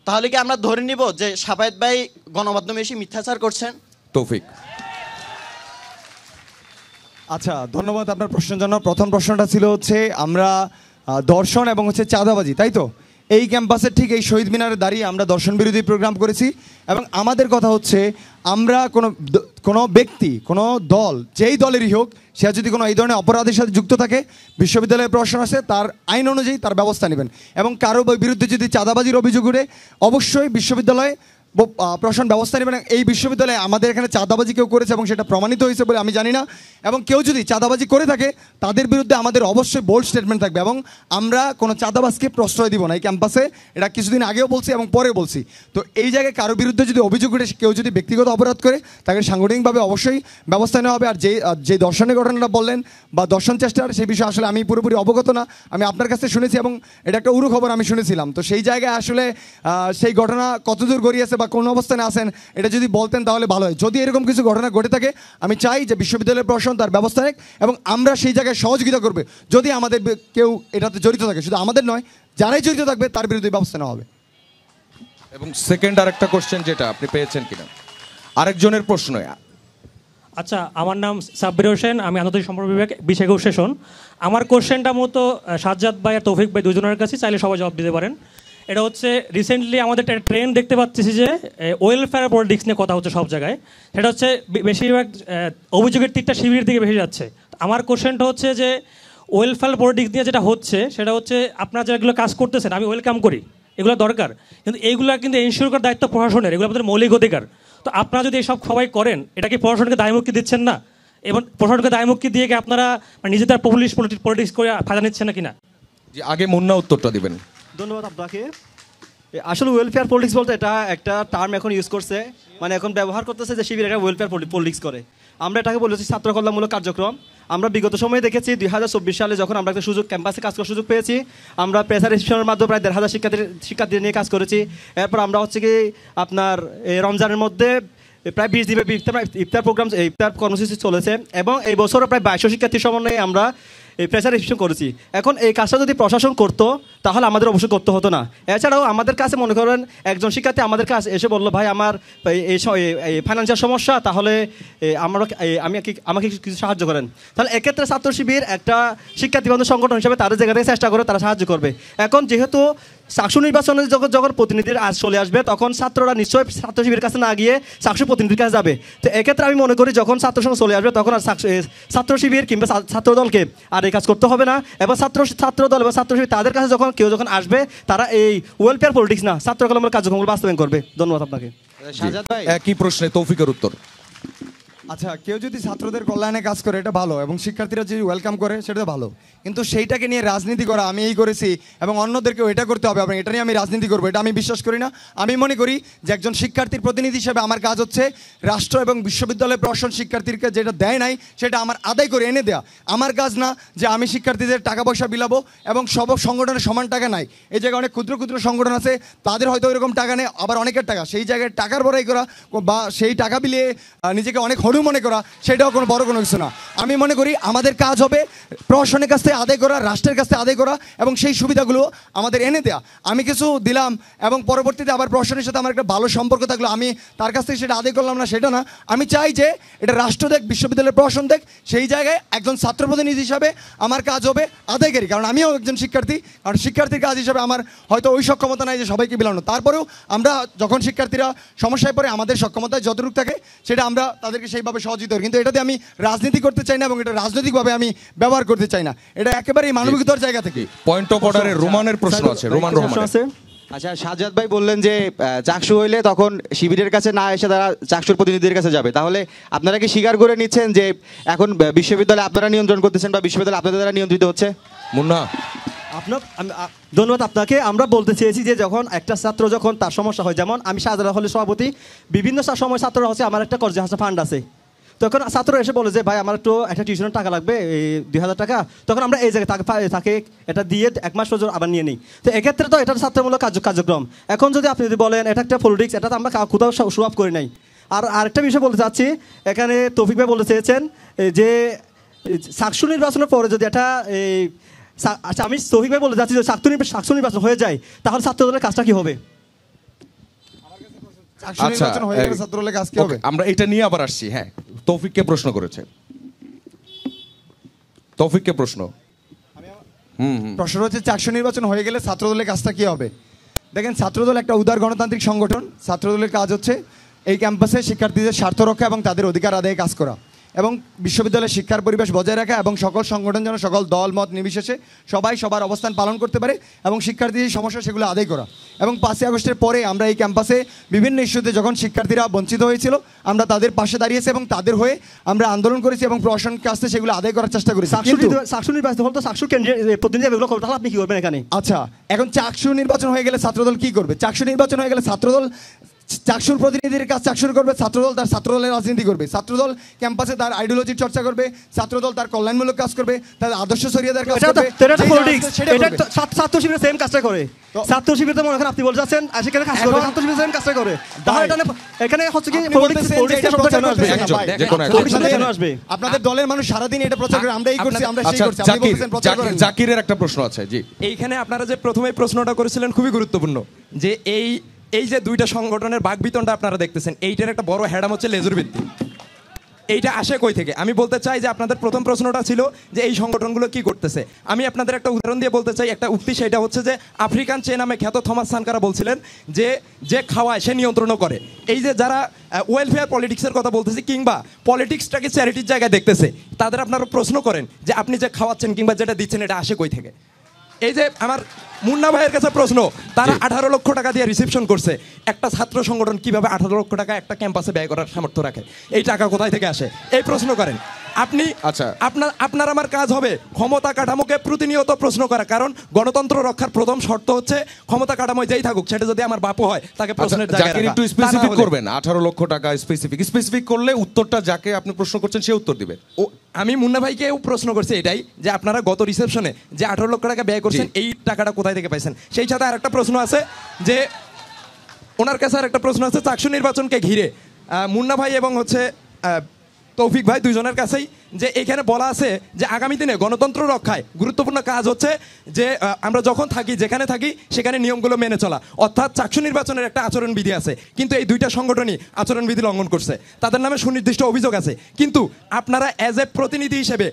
তাহলে কি আমরা ধরে নিব যে সাফায়েত ভাই গণমাধ্যমে এসে মিথ্যাচার করছেন? তৌফিক। আচ্ছা, ধন্যবাদ আপনার প্রশ্নের জন্য। প্রথম প্রশ্নটা ছিল হচ্ছে আমরা দর্শন এবং হচ্ছে চাঁদাবাজি, তাই তো? এই ক্যাম্পাসের ঠিক এই শহীদ মিনারে দাঁড়িয়ে আমরা দর্শন বিরোধী প্রোগ্রাম করেছি এবং আমাদের কথা হচ্ছে আমরা কোনো ব্যক্তি, কোনো দল, যেই দলেরই হোক, সে যদি কোনো এই ধরনের অপরাধের সাথে যুক্ত থাকে, বিশ্ববিদ্যালয়ের প্রশাসন আছে, তার আইন অনুযায়ী তার ব্যবস্থা নেবেন। এবং কারো বিরুদ্ধে যদি চাঁদাবাজির অভিযোগ উঠে, অবশ্যই বিশ্ববিদ্যালয়ে প্রশাসন ব্যবস্থা নেবেন। এই বিশ্ববিদ্যালয়ে আমাদের এখানে চাঁদাবাজি কেউ করেছে এবং সেটা প্রমাণিত হয়েছে বলে আমি জানি না। এবং কেউ যদি চাঁদাবাজি করে থাকে, তাদের বিরুদ্ধে আমাদের অবশ্যই বোল্ড স্টেটমেন্ট থাকবে এবং আমরা কোনো চাঁদাবাজকে প্রশ্রয় দিব না এই ক্যাম্পাসে। এটা কিছুদিন আগেও বলছি এবং পরে বলছি। তো এই জায়গায় কারো বিরুদ্ধে যদি অভিযোগ উঠে, কেউ যদি ব্যক্তিগত অপরাধ করে, তাকে সাংগঠনিকভাবে অবশ্যই ব্যবস্থা নেওয়া হবে। আর যে দর্শনের ঘটনাটা বললেন বা দর্শন চেষ্টার, সেই বিষয়ে আসলে আমি পুরোপুরি অবগত না। আমি আপনার কাছে শুনেছি এবং এটা একটা উড়ু খবর আমি শুনেছিলাম। তো সেই জায়গায় আসলে সেই ঘটনা কতদূর গড়িয়েছে বা কোন অবস্থানে আছেন, এটা যদি বলতেন তাহলে ভালো হয়। যদি এরকম কিছু ঘটনা ঘটে থাকে, আমি চাই যে বিশ্ববিদ্যালয়ের প্রশাসন তার ব্যবস্থা নেক এবং আমরা সেই জায়গায় সহযোগিতা করবে। যদি আমাদের কেউ এটাতে জড়িত থাকে, শুধু আমাদের নয়, যারাই জড়িত থাকবে তার বিরুদ্ধে ব্যবস্থা নেওয়া হবে। এবং সেকেন্ড আরেকটা কোশ্চেন যেটা আপনি পেয়েছেন কিনা, আরেকজনের প্রশ্ন। আচ্ছা, আমার নাম সাব্বির হোসেন, আমি আন্তর্জাতিক সম্পর্ক বিভাগ বিশেষ সেশন। আমার কোশ্চেনটা মতো সাজ্জাদ ভাই আর তৌফিক ভাই দুজনের কাছে, চাইলে সবাই জবাব দিতে পারেন। এটা হচ্ছে রিসেন্টলি আমাদের একটা ট্রেন্ড দেখতে পাচ্ছি যে ওয়েলফেয়ার পলিটিক্স নিয়ে কথা হচ্ছে সব জায়গায়। সেটা হচ্ছে বেশিরভাগ অভিযোগের তীরটা শিবিরের দিকে বেশি যাচ্ছে। আমার কোশ্চেনটা হচ্ছে যে ওয়েলফেয়ার পলিটিক্স নিয়ে যেটা হচ্ছে, সেটা হচ্ছে আপনারা যেগুলো কাজ করতেছেন আমি ওয়েলকাম করি, এগুলো দরকার, কিন্তু এইগুলো কিন্তু এনশিওর করার দায়িত্ব প্রশাসনের, এগুলো আমাদের মৌলিক অধিকার। তো আপনারা যদি এসব সবাই করেন, এটা কি প্রশাসনকে দায়মুক্তি দিচ্ছেন না? এবং প্রশাসনকে দায়মুক্তি দিয়ে কি আপনারা নিজেদের পলিটিক্স করে ফায়দা নিচ্ছেন না কিনা? যে আগে মুন্না উত্তরটা দিবেন। ধন্যবাদ আপনাকে। আসলে ওয়েলফেয়ার পলিটিক্স বলতে এটা একটা টার্ম এখন ইউজ করছে, মানে এখন ব্যবহার করতেছে যে শিবির একটা ওয়েলফেয়ার পলিটিক্স করে। আমরা এটাকে বলেছি ছাত্র কল্যাণমূলক কার্যক্রম। আমরা বিগত সময়ে দেখেছি 2024 সালে যখন আমরা একটা সুযোগ ক্যাম্পাসে কাজ করার সুযোগ পেয়েছি, আমরা প্রেসার রেজিস্ট্রেশনের মাধ্যমে প্রায় 1,500 শিক্ষার্থী নিয়ে কাজ করেছি। এরপর আমরা হচ্ছে কি আপনার রমজানের মধ্যে প্রায় 20 দিনের ইফতার প্রোগ্রাম, ইফতার কর্মসূচি চলেছে এবং এই বছরও প্রায় 2200 শিক্ষার্থীর সমন্বয়ে আমরা এই প্রেসার রেজিস্ট্রেশন করেছি। এখন এই কাজটা যদি প্রশাসন করতো তাহলে আমাদের অবশ্যই করতে হতো না। এছাড়াও আমাদের কাছে মনে করেন একজন শিক্ষার্থী আমাদের কাছে এসে বললো, ভাই আমার এই ফাইন্যান্সিয়াল সমস্যা, তাহলে আমাকে কিছু সাহায্য করেন। তাহলে এক্ষেত্রে ছাত্র শিবির একটা শিক্ষার্থী বান্ধব সংগঠন হিসেবে তাদের জায়গা থেকে চেষ্টা করে তারা সাহায্য করবে। এখন যেহেতু চাকসু নির্বাচনে যখন প্রতিনিধির আজ চলে আসবে, তখন ছাত্ররা নিশ্চয়ই ছাত্র শিবিরের কাছে না গিয়ে চাকসু প্রতিনিধির কাছে যাবে। তো এক্ষেত্রে আমি মনে করি যখন ছাত্র সংঘ চলে আসবে, তখন আর ছাত্র শিবির কিংবা ছাত্রদলকে আর এই কাজ করতে হবে না। এবং ছাত্রদল এবং ছাত্র শিবির তাদের কাছে কেউ যখন আসবে, তারা এই ওয়েলফেয়ার পলিটিক্স না, ছাত্র কল্যাণমূলক কার্যক্রমগুলো বাস্তবায়ন করবে। ধন্যবাদ আপনাকে। একই প্রশ্নে তৌফিকের উত্তর। আচ্ছা, কেউ যদি ছাত্রদের কল্যাণে কাজ করে এটা ভালো এবং শিক্ষার্থীরা যদি ওয়েলকাম করে সেটা ভালো, কিন্তু সেইটাকে নিয়ে রাজনীতি করা, আমি এই করেছি এবং অন্যদেরকেও এটা করতে হবে এবং এটা নিয়ে আমি রাজনীতি করবো, এটা আমি বিশ্বাস করি না। আমি মনে করি যে একজন শিক্ষার্থীর প্রতিনিধি হিসেবে আমার কাজ হচ্ছে রাষ্ট্র এবং বিশ্ববিদ্যালয় প্রশাসন শিক্ষার্থীকে যেটা দেয় নাই সেটা আমার আদায় করে এনে দেওয়া। আমার কাজ না যে আমি শিক্ষার্থীদের টাকা পয়সা বিলাবো এবং সব সংগঠনের সমান টাকা নাই। এই জায়গায় অনেক ক্ষুদ্র ক্ষুদ্র সংগঠন আছে, তাদের হয়তো এরকম টাকা নেই, আবার অনেকের টাকা, সেই জায়গায় টাকার বড়াই করা বা সেই টাকা বিলিয়ে নিজেকে অনেক বড় মনে করা সেটাও কোনো বড় কোনো কিছু না। আমি মনে করি আমাদের কাজ হবে প্রশাসনের কাছ থেকে আদায় করা, রাষ্ট্রের কাছ থেকে আদায় করা এবং সেই সুবিধাগুলো আমাদের এনে দেওয়া। আমি কিছু দিলাম এবং পরবর্তীতে আবার প্রশাসনের সাথে আমার একটা ভালো সম্পর্ক থাকলো, আমি তার কাছ থেকে সেটা আদায় করলাম না, সেটা না। আমি চাই যে এটা রাষ্ট্র দেখ, বিশ্ববিদ্যালয়ের প্রশাসন দেখ, সেই জায়গায় একজন ছাত্র প্রতিনিধি হিসাবে আমার কাজ হবে আদায়কারী। কারণ আমিও একজন শিক্ষার্থী, কারণ শিক্ষার্থীর কাজ হিসাবে আমার হয়তো ওই সক্ষমতা নাই যে সবাইকে বিলানো। তারপরেও আমরা যখন শিক্ষার্থীরা সমস্যায় পড়ে আমাদের সক্ষমতায় যতটুকু থাকে সেটা আমরা তাদেরকে সেইভাবে সহযোগিতা করি। কিন্তু এটাতে আমি রাজনীতি করতে চাই না এবং এটা রাজনৈতিকভাবে আমি ব্যবহার করতে চাই না, এটা একেবারেই মানবিকতার জায়গা থেকে। পয়েন্ট অফ অর্ডারে রোমানের প্রশ্ন আছে, রোমান রহমান। আচ্ছা, সাজ্জাদ ভাই বললেন যে চাকসু হইলে তখন শিবিরের কাছে না এসে তারা চাকসুর প্রতিনিধিদের কাছে যাবে, তাহলে আপনারা কি স্বীকার করে নিচ্ছেন যে এখন বিশ্ববিদ্যালয় আপনারা নিয়ন্ত্রণ করতেছেন বা বিশ্ববিদ্যালয় আপনাদের দ্বারা নিয়ন্ত্রিত হচ্ছে? মুন্না, ধন্যবাদ আপনাকে। আমরা বলতে চেয়েছি যে যখন একটা ছাত্র যখন তার সমস্যা হয়, যেমন আমি শাহজালাল হলের সভাপতি, বিভিন্ন সময় ছাত্ররা হচ্ছে আমার একটা কর্জে হাসা ফান্ড আছে, তখন ছাত্র এসে বলে যে ভাই আমার একটু একটা টিউশনের টাকা লাগবে, এই 2000 টাকা, তখন আমরা এই জায়গায় তাকে এটা দিয়ে 1 মাস পর্যন্ত আবার নিয়ে নিই। তো এক্ষেত্রে তো এটা ছাত্রমূলক কার্যক্রম। এখন যদি আপনি যদি বলেন এটা একটা পলিটিক্স, এটা তো আমরা কোথাও সুভাব করি নাই। আর আরেকটা বিষয় বলতে চাচ্ছি, এখানে তৌফিক ভাই বলতে চেয়েছেন যে চাকসু নির্বাচনের পরে যদি এটা আচ্ছা, আমি তৌফিক ভাই বলতে চাচ্ছি যে চাকসু নির্বাচন হয়ে যায় তাহলে ছাত্রদলের কাজটা কি হবে? আমরা এটা নিয়ে আবার আসছি। হ্যাঁ, তৌফিককে প্রশ্ন করেছে, তৌফিককে প্রশ্ন। প্রশ্ন হচ্ছে চাকসু নির্বাচন হয়ে গেলে ছাত্রদলের কাজটা কি হবে? দেখেন, ছাত্রদল একটা উদার গণতান্ত্রিক সংগঠন। ছাত্রদলের কাজ হচ্ছে এই ক্যাম্পাসে শিক্ষার্থীদের স্বার্থ রক্ষা এবং তাদের অধিকার আদায়ে কাজ করা এবং বিশ্ববিদ্যালয়ের শিক্ষার পরিবেশ বজায় রাখা এবং সকল সংগঠন যেন সকল দল মত নির্বিশেষে সবাই সবার অবস্থান পালন করতে পারে এবং শিক্ষার্থীদের সমস্যা সেগুলো আদায় করা। এবং 5ই আগস্টের পরে আমরা এই ক্যাম্পাসে বিভিন্ন ইস্যুতে যখন শিক্ষার্থীরা বঞ্চিত হয়েছিল আমরা তাদের পাশে দাঁড়িয়েছি এবং তাদের হয়ে আমরা আন্দোলন করেছি এবং প্রশাসনকে আসতে সেগুলো আদায় করার চেষ্টা করেছি। চাকসু নির্বাচন হল তো চাকসুর কেন্দ্রীয় প্রতিনিধি এগুলো করবে, তাহলে আপনি কি করবেন এখানে? আচ্ছা, এখন চাকসু নির্বাচন হয়ে গেলে ছাত্রদল কি করবে? চাকসু নির্বাচন হয়ে গেলে ছাত্রদল চাকসুর প্রতিনিধির কাজ চাকসুর করবে, ছাত্রদল তার ছাত্রদলের রাজনীতি করবে, ছাত্রদল ক্যাম্পাসে তার আইডিওলজির চর্চা করবে, ছাত্রদল তার কল্যাণমূলক কাজ করবে, তার আদর্শ ছড়িয়ে দেওয়ার কাজ করবে। ছাত্র শিবির সেম কাজটা করে, ছাত্র শিবির তো মনে করেন আপনি বলে যাচ্ছেন সেখানে কাজ করবে, ছাত্র শিবির সেম কাজটা করে, তাহলে এখানে হচ্ছে কি আপনাদের দলের মানুষ সারাদিন এটা প্রচার করে, আমরা এই করছি, আমরা সেই করছি, আপনি বলছেন প্রচার করেন। জাকিরের একটা প্রশ্ন আছে। জি, এইখানে আপনারা যে প্রথমে প্রশ্নটা করেছিলেন খুবই গুরুত্বপূর্ণ, যে এই যে দুইটা সংগঠনের বাকবিতণ্ডা আপনারা দেখতেছেন, এইটার একটা বড় হ্যাডাম হচ্ছে লেজুর ভিত্তি। এইটা আসে কই থেকে? আমি বলতে চাই যে আপনাদের প্রথম প্রশ্নটা ছিল যে এই সংগঠনগুলো কি করতেছে। আমি আপনাদের একটা উদাহরণ দিয়ে বলতে চাই, একটা উক্তি, সেটা হচ্ছে যে আফ্রিকান চে নামে খ্যাত থমাস সানকারা বলছিলেন যে খাওয়ায় সে নিয়ন্ত্রণও করে। এই যে যারা ওয়েলফেয়ার পলিটিক্সের কথা বলতেছে কিংবা পলিটিক্সটাকে চ্যারিটির জায়গায় দেখতেছে, তাদের আপনারা প্রশ্ন করেন যে আপনি যে খাওয়াচ্ছেন কিংবা যেটা দিচ্ছেন এটা আসে কই থেকে? এই যে আমার মুন্না ভাইয়ের কাছে প্রশ্ন, তারা 18 লক্ষ টাকা দিয়ে রিসেপশন করছে। একটা ছাত্র সংগঠন কিভাবে 18 লক্ষ টাকা একটা ক্যাম্পাসে ব্যয় করার সামর্থ্য রাখে? এই টাকা কোথায় থেকে আসে? এই প্রশ্ন করেন আপনি। আচ্ছা, আপনার আমার কাজ হবে ক্ষমতা কাঠামোকে প্রতিনিয়ত প্রশ্ন করা, কারণ গণতন্ত্র রক্ষার প্রথম শর্ত হচ্ছে ক্ষমতা কাঠামো যেই থাকুক, সেটা যদি আমার বাপু হয় তাকে প্রশ্নের জায়গায় রাখা। একটু স্পেসিফিক করবেন, 18 লক্ষ টাকা স্পেসিফিক করলে উত্তরটা যাকে আপনি প্রশ্ন করছেন সে উত্তর দিবে। আমি মুন্না ভাইকেও প্রশ্ন করছি এটাই, যে আপনারা গত রিসেপশনে যে 18 লক্ষ টাকা ব্যয় করছেন এই টাকাটা কোথায় থেকে পাইছেন? সেই সাথে আর একটা প্রশ্ন আছে, যে ওনার কাছে আর একটা প্রশ্ন আছে চাকসু নির্বাচনকে ঘিরে মুন্না ভাই এবং হচ্ছে তৌফিক ভাই দুইজনের কাছেই, যে এখানে বলা আছে যে আগামী দিনে গণতন্ত্র রক্ষায় গুরুত্বপূর্ণ কাজ হচ্ছে যে আমরা যখন থাকি, যেখানে থাকি সেখানে নিয়মগুলো মেনে চলা, অর্থাৎ চাকসু নির্বাচনের একটা আচরণবিধি আছে, কিন্তু এই দুইটা সংগঠনই আচরণবিধি লঙ্ঘন করছে, তাদের নামে সুনির্দিষ্ট অভিযোগ আছে। কিন্তু আপনারা অ্যাজ এ প্রতিনিধি হিসেবে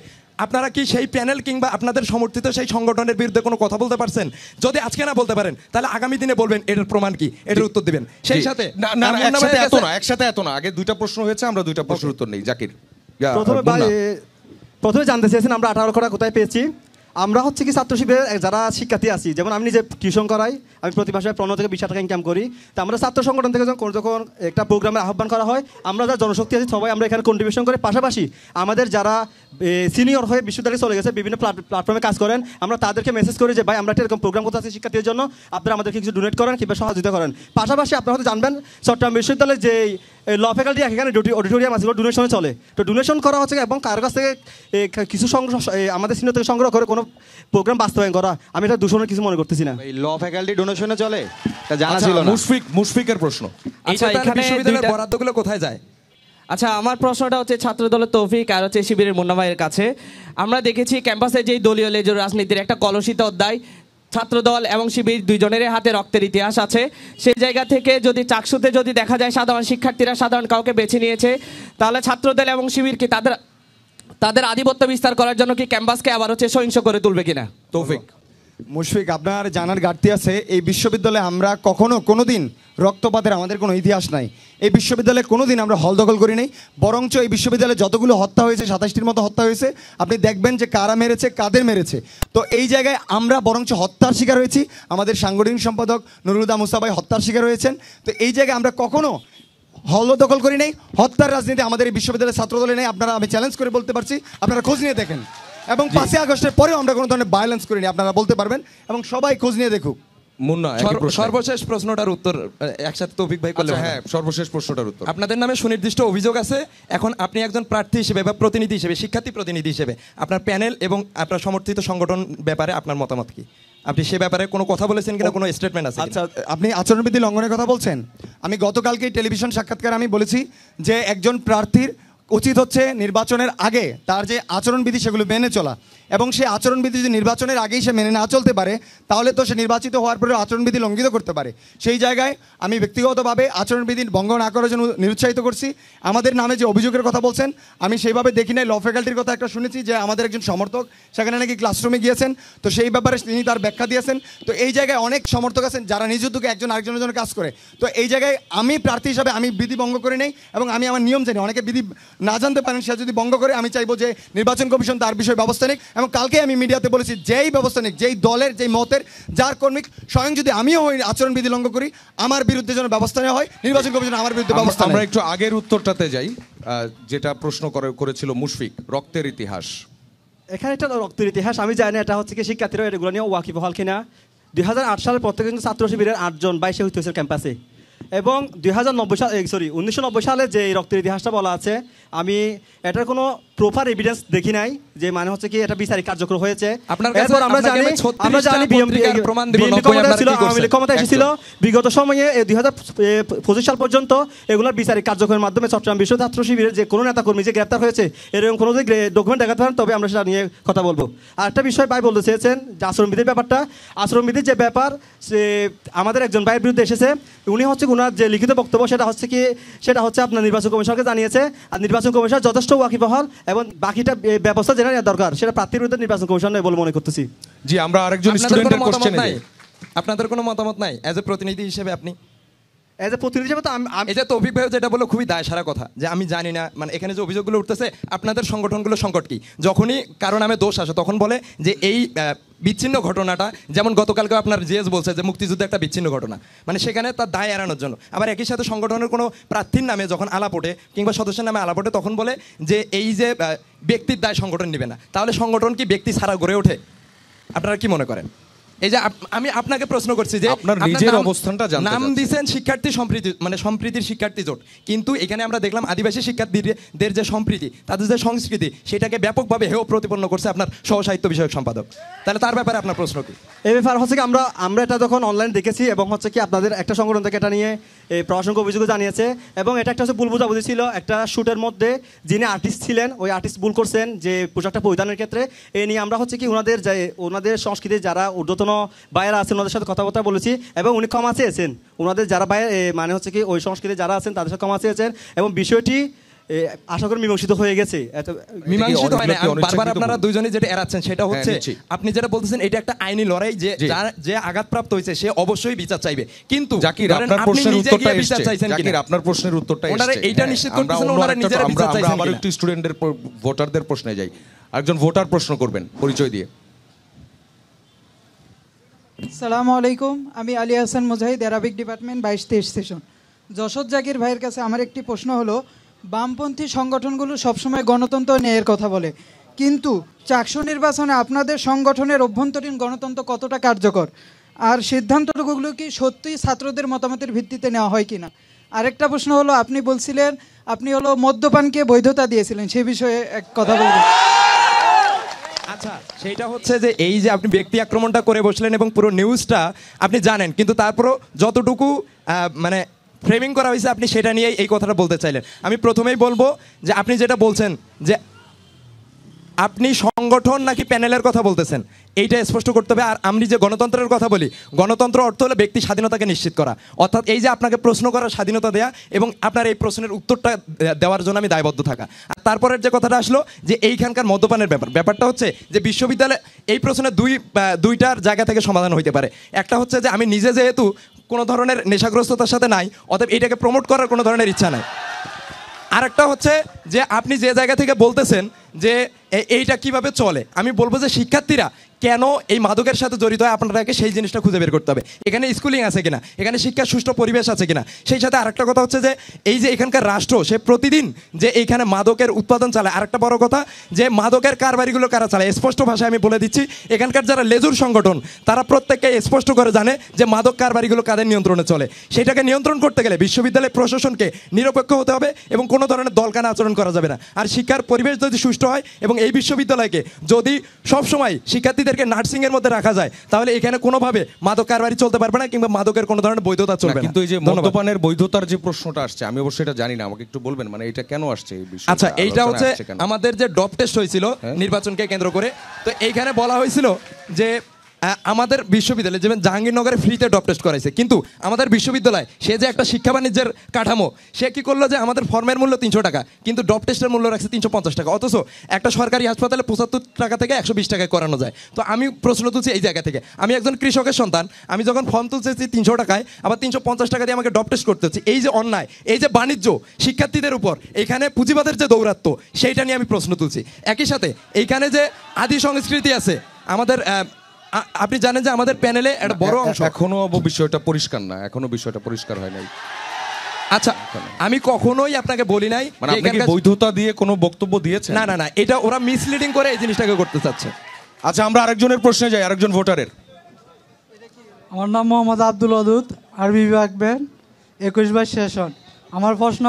আপনারা কি সেই প্যানেল কিংবা আপনাদের সমর্থিত সেই সংগঠনের বিরুদ্ধে কোনো কথা বলতে পারছেন? যদি আজকে না বলতে পারেন তাহলে আগামী দিনে বলবেন এটার প্রমাণ কি, এটার উত্তর দিবেন। সেই সাথে একসাথে এত না, আগে দুইটা প্রশ্ন হয়েছে, আমরা দুইটা প্রশ্নের উত্তর নেই। জাকির, প্রথমে জানতে চেয়েছেন আমরা 18 লক্ষ টাকা কোথায় পেয়েছি। আমরা হচ্ছে কি ছাত্র শিবিরের যারা শিক্ষার্থী আছি, যেমন আমি নিজে টিউশন করাই, আমি প্রতি মাসে 15 থেকে 20 টাকা ইনকাম করি। তো আমরা ছাত্র সংগঠন থেকে যখন একটা প্রোগ্রামের আহ্বান করা হয়, আমরা যারা জনশক্তি আছি সবাই আমরা এখানে কন্ট্রিবিউশন করে, পাশাপাশি আমাদের যারা সিনিয়র হয়ে বিশ্ববিদ্যালয়ে চলে গেছে, বিভিন্ন প্ল্যাটফর্মে কাজ করেন, আমরা তাদেরকে মেসেজ করি যে ভাই আমরা একটা এরকম প্রোগ্রাম করতে আছি শিক্ষার্থীদের জন্য, আপনারা আমাদেরকে কিছু ডোনেট করেন কিংবা সহযোগিতা করেন। পাশাপাশি আপনারা হয়তো জানবেন চট্টগ্রাম বিশ্ববিদ্যালয়ের যে ল ফ্যাকাল্টি এখানে অডিটোরিয়াম আছে, ডোনেশনে চলে। তো ডোনেশন করা হচ্ছে এবং কার কাছ থেকে কিছু আমাদের সিনিয়র থেকে সংগ্রহ করে কোনো প্রোগ্রাম বাস্তবায়ন করা, আমি এটা দূষণের কিছু মনে করতেছি না। এই ল ফ্যাকাল্টি ডোনেশনে চলে এটা জানা ছিল না। মুশফিকের প্রশ্ন, আচ্ছা, এখানে বিশ্ববিদ্যালয়ের বরাদ্দগুলো কোথায় যায়? আচ্ছা, আমার প্রশ্নটা হচ্ছে ছাত্রদলের তৌফিক আর হচ্ছে শিবিরের মুন্না ভাইয়ের কাছে। আমরা দেখেছি ক্যাম্পাসে যেই দলীয় লেজুর রাজনীতির একটা কলুষিত অধ্যায়, ছাত্রদল এবং শিবির দুইজনেরই হাতে রক্তের ইতিহাস আছে। সেই জায়গা থেকে যদি চাকসুতে যদি দেখা যায় সাধারণ শিক্ষার্থীরা সাধারণ কাউকে বেছে নিয়েছে, তাহলে ছাত্রদল এবং শিবির কি তাদের আধিপত্য বিস্তার করার জন্য কি ক্যাম্পাসকে আবার হচ্ছে সহিংস করে তুলবে কিনা? তৌফিক। মুশফিক, আপনার জানার ঘাটতি আছে। এই বিশ্ববিদ্যালয়ে আমরা কোনোদিন রক্তপাতের আমাদের কোনো ইতিহাস নাই। এই বিশ্ববিদ্যালয়ে কোনোদিন আমরা হল দখল করি নাই। বরঞ্চ এই বিশ্ববিদ্যালয়ে যতগুলো হত্যা হয়েছে, 27টির মতো হত্যা হয়েছে, আপনি দেখবেন যে কারা মেরেছে, কাদের মেরেছে। তো এই জায়গায় আমরা বরঞ্চ হত্যার শিকার হয়েছি। আমাদের সাংগঠনিক সম্পাদক নুরুল মুসা ভাই হত্যার শিকার হয়েছেন। তো এই জায়গায় আমরা কখনো হল দখল করি নাই। হত্যার রাজনীতি আমাদের এই বিশ্ববিদ্যালয়ের ছাত্রদলে নেই। আপনারা, আমি চ্যালেঞ্জ করে বলতে পারছি, আপনারা খোঁজ নিয়ে দেখেন। এবং 5ই আগস্টের পরেও আমরা কোনো ধরনের ভায়োলেন্স করিনি, আপনারা বলতে পারবেন। এবং সবাই খোঁজ নিয়ে দেখুক। মুন্না, সর্বশেষ প্রশ্নটার উত্তর একসাথে তৌফিক ভাই করলে। হ্যাঁ, সর্বশেষ প্রশ্নটার উত্তর। আপনাদের নামে সুনির্দিষ্ট অভিযোগ আছে। এখন আপনি একজন প্রার্থী হিসেবে বা প্রতিনিধি হিসেবে, শিক্ষার্থী প্রতিনিধি হিসেবে আপনার প্যানেল এবং আপনার সমর্থিত সংগঠন ব্যাপারে আপনার মতামত কি? আপনি সে ব্যাপারে কোনো কথা বলেছেন কিনা, কোনো স্টেটমেন্ট আছে? আচ্ছা, আপনি আচরণবিধি লঙ্ঘনের কথা বলছেন। আমি গতকালকে টেলিভিশন সাক্ষাৎকারে আমি বলেছি যে একজন প্রার্থীর উচিত হচ্ছে নির্বাচনের আগে তার যে আচরণবিধি সেগুলো মেনে চলা, এবং সেই আচরণবিধি যদি নির্বাচনের আগেই সে মেনে না চলতে পারে, তাহলে তো সে নির্বাচিত হওয়ার পরে আচরণবিধি লঙ্ঘিত করতে পারে। সেই জায়গায় আমি ব্যক্তিগতভাবে আচরণবিধি ভঙ্গ না করার জন্য নিরুৎসাহিত করছি। আমাদের নামে যে অভিযোগের কথা বলছেন, আমি সেইভাবে দেখি নাই। ল ফ্যাকাল্টির কথা একটা শুনেছি যে আমাদের একজন সমর্থক সেখানে নাকি ক্লাসরুমে গিয়েছেন, তো সেই ব্যাপারে তিনি তার ব্যাখ্যা দিয়েছেন। তো এই জায়গায় অনেক সমর্থক আছেন যারা নিজ উদ্যোগে একজন আরেকজনের জন্য কাজ করে। তো এই জায়গায় আমি প্রার্থী হিসাবে আমি বিধি ভঙ্গ করি নাই, এবং আমি আমার নিয়ম জানি। অনেকে বিধি না জানতে পারেন, সে যদি ভঙ্গ করে, আমি চাইবো যে নির্বাচন কমিশন তার বিষয়ে ব্যবস্থা নিক। এবং কালকে আমি মিডিয়াতে বলেছি, যেই ব্যবস্থা নিক, যেই দলের, যেই মতের, যার কর্মী, স্বয়ং যদি আমিও হই আচরণবিধি লঙ্ঘন করি, আমার বিরুদ্ধে যেন ব্যবস্থা নেওয়া হয়, নির্বাচন কমিশন আমার বিরুদ্ধে ব্যবস্থা। আমরা একটু আগের উত্তরটাতে যাই, যেটা প্রশ্ন করেছিল মুশফিক, রক্তের ইতিহাস। এখানে একটা রক্তের ইতিহাস আমি জানি না এটা হচ্ছে কি শিক্ষার্থীরা এগুলো নিয়ে ওয়াকিবহাল কিনা। 2008 সালের পর থেকে কিন্তু ছাত্র শিবিরের 8 জন 22 শহীদ হয়েছে ক্যাম্পাসে। এবং 1990 সালে যে রক্তের ইতিহাসটা বলা আছে, আমি এটার কোনো প্রপার এভিডেন্স দেখি নাই যে মানে হচ্ছে কি এটা বিচারিক কার্যক্রম হয়েছে। এরপর আমরা জানি ক্ষমতা এসেছিল বিগত সময়ে 2025 সাল পর্যন্ত এগুলোর বিচারিক কার্যক্রমের মাধ্যমে চট্টগ্রাম বিশ্ব ছাত্র শিবিরের যে কোনো নেতাকর্মী যে গ্রেপ্তার হয়েছে এরকম কোনো যদি ডকুমেন্ট দেখাতে পারেন তবে আমরা সেটা নিয়ে কথা বলবো। আর একটা বিষয় ভাই বলতে চেয়েছেন যে আচরণবিধির ব্যাপারটা। আচরণবিধির যে ব্যাপার, সে আমাদের একজন ভাইয়ের বিরুদ্ধে এসেছে। উনি হচ্ছে ওনার যে লিখিত বক্তব্য সেটা হচ্ছে আপনার নির্বাচন কমিশনকে জানিয়েছে। আর নির্বাচন কমিশন যথেষ্ট ওয়াকিবহাল এবং বাকিটা ব্যবস্থা যেটা নেওয়া দরকার সেটা প্রার্থীর বিরুদ্ধে নির্বাচন কমিশন নেই বলে মনে করতেছি। জি, আমরা আরেকজন স্টুডেন্টের কোশ্চেনে যাই। আপনাদের কোনো মতামত নাই অ্যাজ এ প্রতিনিধি হিসেবে? আপনি এজ এ প্রতিনিধি হিসেবে তো এই যে তৌফিক ভাই যেটা বললো খুবই দায় সারা কথা, যে আমি জানি না, মানে এখানে যে অভিযোগগুলো উঠতেছে আপনাদের সংগঠনগুলো সংকট কি? যখনই কারো নামে দোষ আসে তখন বলে যে এই বিচ্ছিন্ন ঘটনাটা, যেমন গতকালকে আপনার জিএস বলছে যে মুক্তিযুদ্ধ একটা বিচ্ছিন্ন ঘটনা, মানে সেখানে তার দায় এড়ানোর জন্য। আবার একই সাথে সংগঠনের কোনো প্রার্থীর নামে যখন আলাপ ওঠে কিংবা সদস্যের নামে আলাপ ওঠে তখন বলে যে এই যে ব্যক্তির দায় সংগঠন নেবে না। তাহলে সংগঠন কি ব্যক্তি ছাড়া গড়ে ওঠে? আপনারা কি মনে করেন? এই যে আমি আপনাকে প্রশ্ন করছি যে আপনার নিজের অবস্থানটা জানতে নাম দিয়েছেন শিক্ষার্থী সম্প্রীতি, মানে সম্প্রীতির শিক্ষার্থী জোট, কিন্তু এখানে আমরা দেখলাম আদিবাসী শিক্ষার্থীদের যে সম্প্রীতি, তাদের যে সংস্কৃতি, সেটাকে ব্যাপকভাবে হেয় প্রতিপন্ন করছে আপনার সহসাহিত্য বিষয়ক সম্পাদক। তাহলে তার ব্যাপারে আপনার প্রশ্ন কি? এই ব্যাপার হচ্ছে কি আমরা এটা যখন অনলাইন দেখেছি এবং হচ্ছে কি আপনাদের একটা সংগঠন থেকে এটা নিয়ে এই প্রশাসনকে অভিযোগ জানিয়েছে, এবং এটা একটা হচ্ছে ভুল বোঝাবুঝি ছিল। একটা শ্যুটের মধ্যে যিনি আর্টিস্ট ছিলেন ওই আর্টিস্ট ভুল করছেন যে পোশাকটা পরিধানের ক্ষেত্রে। এই নিয়ে আমরা হচ্ছে কি ওনাদের সংস্কৃতির যারা ঊর্ধ্বতন বাইরে আছেন ওনাদের সাথে কথাবার্তা বলেছি, এবং উনি ক্ষমা চেয়েছেন। ওনাদের যারা বাইরে মানে হচ্ছে কি ওই সংস্কৃতির যারা আছেন তাদের সাথে ক্ষমা চেয়েছেন, এবং বিষয়টি আশা করি মীমাংসিত হয়ে গেছে। মীমাংসিত হয় না, বারবার আপনারা দুইজনই যেটা এড়াচ্ছেন সেটা হচ্ছে আপনি যেটা বলতেছেন এটা একটা আইনি লড়াই, যে আঘাতপ্রাপ্ত হয়েছে সে অবশ্যই বিচার চাইবে। কিন্তু জাকির, আপনার প্রশ্নের উত্তরটা এসেছে। জাকির, আপনার প্রশ্নের উত্তরটা এসেছে। ওনারা এইটা নিশ্চিত করতেছেন ওনারা নিজেরা বিচার চাইছেন। আমরা একটু স্টুডেন্টদের ভোটারদের প্রশ্নে যাই। একজন ভোটার প্রশ্ন করবেন পরিচয় দিয়ে। আসসালামু আলাইকুম, আমি Ali Hasan Mujahid, Arabic department 22-23 session. Jashore Zakir ভাইয়ের কাছে আমার একটি প্রশ্ন হলো, বামপন্থী সংগঠনগুলো সবসময় গণতন্ত্র ন্যায়ের কথা বলে, কিন্তু চাকসু নির্বাচনে আপনাদের সংগঠনের অভ্যন্তরীণ গণতন্ত্র কতটা কার্যকর, আর সিদ্ধান্তগুলো কি সত্যিই ছাত্রদের মতামতের ভিত্তিতে নেওয়া হয় কিনা? আরেকটা প্রশ্ন হলো, আপনি বলছিলেন আপনি মদ্যপানকে বৈধতা দিয়েছিলেন, সে বিষয়ে এক কথা বলবেন। আচ্ছা, সেইটা হচ্ছে যে এই যে আপনি ব্যক্তি আক্রমণটা করে বসলেন এবং পুরো নিউজটা আপনি জানেন, কিন্তু তারপরও যতটুকু মানে ফ্রেমিং করা হয়েছে, আপনি সেটা নিয়ে এই কথাটা বলতে চাইলেন। আমি প্রথমেই বলবো যে আপনি যেটা বলছেন যে আপনি সংগঠন নাকি প্যানেলের কথা বলতেছেন, এইটা স্পষ্ট করতে হবে। আর আমি যে গণতন্ত্রের কথা বলি, গণতন্ত্র অর্থ হলো ব্যক্তি স্বাধীনতাকে নিশ্চিত করা, অর্থাৎ এই যে আপনাকে প্রশ্ন করার স্বাধীনতা দেয়া এবং আপনার এই প্রশ্নের উত্তরটা দেওয়ার জন্য আমি দায়বদ্ধ থাকা। আর তারপরের যে কথাটা আসলো যে এইখানকার মদ্যপানের ব্যাপারটা হচ্ছে যে বিশ্ববিদ্যালয়ে এই প্রশ্নের দুইটার জায়গা থেকে সমাধান হইতে পারে। একটা হচ্ছে যে আমি নিজে যেহেতু কোনো ধরনের নেশাগ্রস্ততার সাথে নাই, অতএব এইটাকে প্রমোট করার কোনো ধরনের ইচ্ছা নাই। আরেকটা হচ্ছে যে আপনি যে জায়গা থেকে বলতেছেন যে এইটা কিভাবে চলে, আমি বলবো যে শিক্ষার্থীরা কেন এই মাদকের সাথে জড়িত হয় আপনাদেরকে সেই জিনিসটা খুঁজে বের করতে হবে। এখানে স্কুলিং আছে কিনা, এখানে শিক্ষার সুষ্ঠু পরিবেশ আছে কিনা। সেই সাথে আরেকটা কথা হচ্ছে যে এই যে এখানকার রাষ্ট্র সে প্রতিদিন যে এইখানে মাদকের উৎপাদন চালায়। আরেকটা বড় কথা যে মাদকের কারবারিগুলো কারা চালায়, স্পষ্ট ভাষায় আমি বলে দিচ্ছি, এখানকার যারা লেজুর সংগঠন তারা প্রত্যেককে স্পষ্ট করে জানে যে মাদক কারবারিগুলো কাদের নিয়ন্ত্রণে চলে। সেটাকে নিয়ন্ত্রণ করতে গেলে বিশ্ববিদ্যালয় প্রশাসনকে নিরপেক্ষ হতে হবে এবং কোনো ধরনের দলকানা আচরণ করা যাবে না। আর শিক্ষার পরিবেশ যদি সুষ্ঠু হয় এবং এই বিশ্ববিদ্যালয়কে যদি সবসময় শিক্ষার্থীদেরকে নার্সিংয়ের মধ্যে রাখা যায়, তাহলে এখানে কোনোভাবে মাদক কারবারি চলতে পারবে না কিংবা মাদকের কোনো ধরনের বৈধতা চলবে না। কিন্তু এই যে মদ্যপানের বৈধতার যে প্রশ্নটা আসছে, আমি অবশ্যই এটা জানি না, আমাকে একটু বলবেন মানে এটা কেন আসছে এই বিষয়টা? আচ্ছা, এইটা হচ্ছে আমাদের যে ডপ টেস্ট হয়েছিল নির্বাচনকে কেন্দ্র করে, তো এইখানে বলা হয়েছিল যে আমাদের বিশ্ববিদ্যালয়ে যেমন জাহাঙ্গীরনগরে ফ্রিতে ডপ টেস্ট করাইছে, কিন্তু আমাদের বিশ্ববিদ্যালয় সে যে একটা শিক্ষা বাণিজ্যের কাঠামো, সে কি করলো যে আমাদের ফর্মের মূল্য 300 টাকা কিন্তু ডপ টেস্টের মূল্য রাখছে 350 টাকা, অথচ একটা সরকারি হাসপাতালে 75 টাকা থেকে 120 টাকায় করানো যায়। তো আমি প্রশ্ন তুলছি এই জায়গা থেকে, আমি একজন কৃষকের সন্তান, আমি যখন ফর্ম তুলতেছি 300 টাকায়, আবার 350 টাকা দিয়ে আমাকে ডপ টেস্ট করতে হচ্ছে। এই যে অন্যায়, এই যে বাণিজ্য শিক্ষার্থীদের উপর, এখানে পুঁজিবাদের যে দৌরাত্ম্য, সেইটা নিয়ে আমি প্রশ্ন তুলছি। একই সাথে এইখানে যে আদি সংস্কৃতি আছে আমাদের, আপনি জানেন যে আমাদের প্যানেলে একটা বড় অংশ এখনো বিষয়টা পরিষ্কার না, এখনো বিষয়টা পরিষ্কার হয় নাই। আচ্ছা, আমি কখনোই আপনাকে বলি নাই মানে আপনি কি বৈধতা দিয়ে কোনো বক্তব্য দিয়েছেন? না না না, এটা ওরা মিসলিডিং করে এই জিনিসটাকে করতে চাচ্ছে। আচ্ছা, আমরা আরেকজনের প্রশ্নে যাই, আরেকজন ভোটারের। আমার নাম মোহাম্মদ আব্দুল ওয়াদুদ, আরবি বিভাগ ব্যান্ড 21 সেশন। আমার প্রশ্ন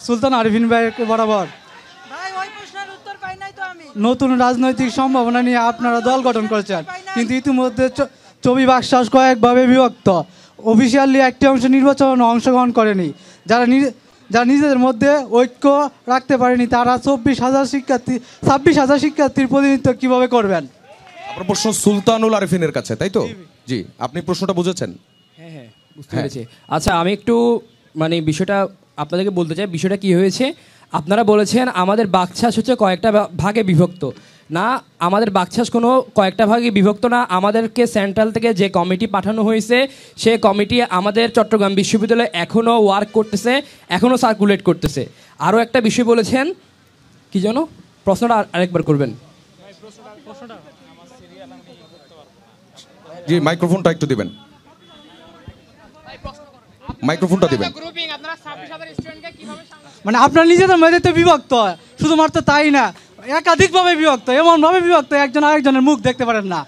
সুলতান আরিফিন ভাইয়ের বরাবর। নতুন রাজনৈতিক সম্ভাবনা নিয়ে আপনারা দল গঠন করেছেন, কিন্তু ইতিমধ্যে চবি বাকশাস কয়েকভাবে বিভক্ত। অফিসিয়ালি একটি অংশ নির্বাচনে অংশগ্রহণ করেনি। যারা নিজেদের মধ্যে ঐক্য রাখতে পারেনি, তারা 26,000 শিক্ষার্থীর প্রতিনিধিত্ব কিভাবে করবেন? আপনার প্রশ্ন সুলতানুল আরিফিনের কাছে, তাই তো? জি, আপনি প্রশ্নটা বুঝেছেন? হ্যাঁ, বুঝতে পেরেছি। আচ্ছা, আমি একটু মানে বিষয়টা আপনাদেরকে বলতে চাই। বিষয়টা কি হয়েছে, আপনারা বলেছেন আমাদের বাকছাস হচ্ছে কয়েকটা ভাগে বিভক্ত। না, আমাদের বাকছাস কোনো কয়েকটা ভাগে বিভক্ত না। আমাদেরকে সেন্ট্রাল থেকে যে কমিটি পাঠানো হয়েছে, সে কমিটি আমাদের চট্টগ্রাম বিশ্ববিদ্যালয়ে এখনও ওয়ার্ক করতেছে, এখনও সার্কুলেট করতেছে। আরও একটা বিষয় বলেছেন, কি যেন প্রশ্নটা আরেকবার করবেন? জি, মাইক্রোফোনটা একটু দিবেন, মাইক্রোফোনটা দিবেন। মানে আপনার নিজেদের মধ্যে তো বিভক্ত, শুধুমাত্র তাই না, একাধিকভাবে বিভক্ত, এমনভাবে বিভক্ত একজন আরেকজনের মুখ দেখতে পারেন না।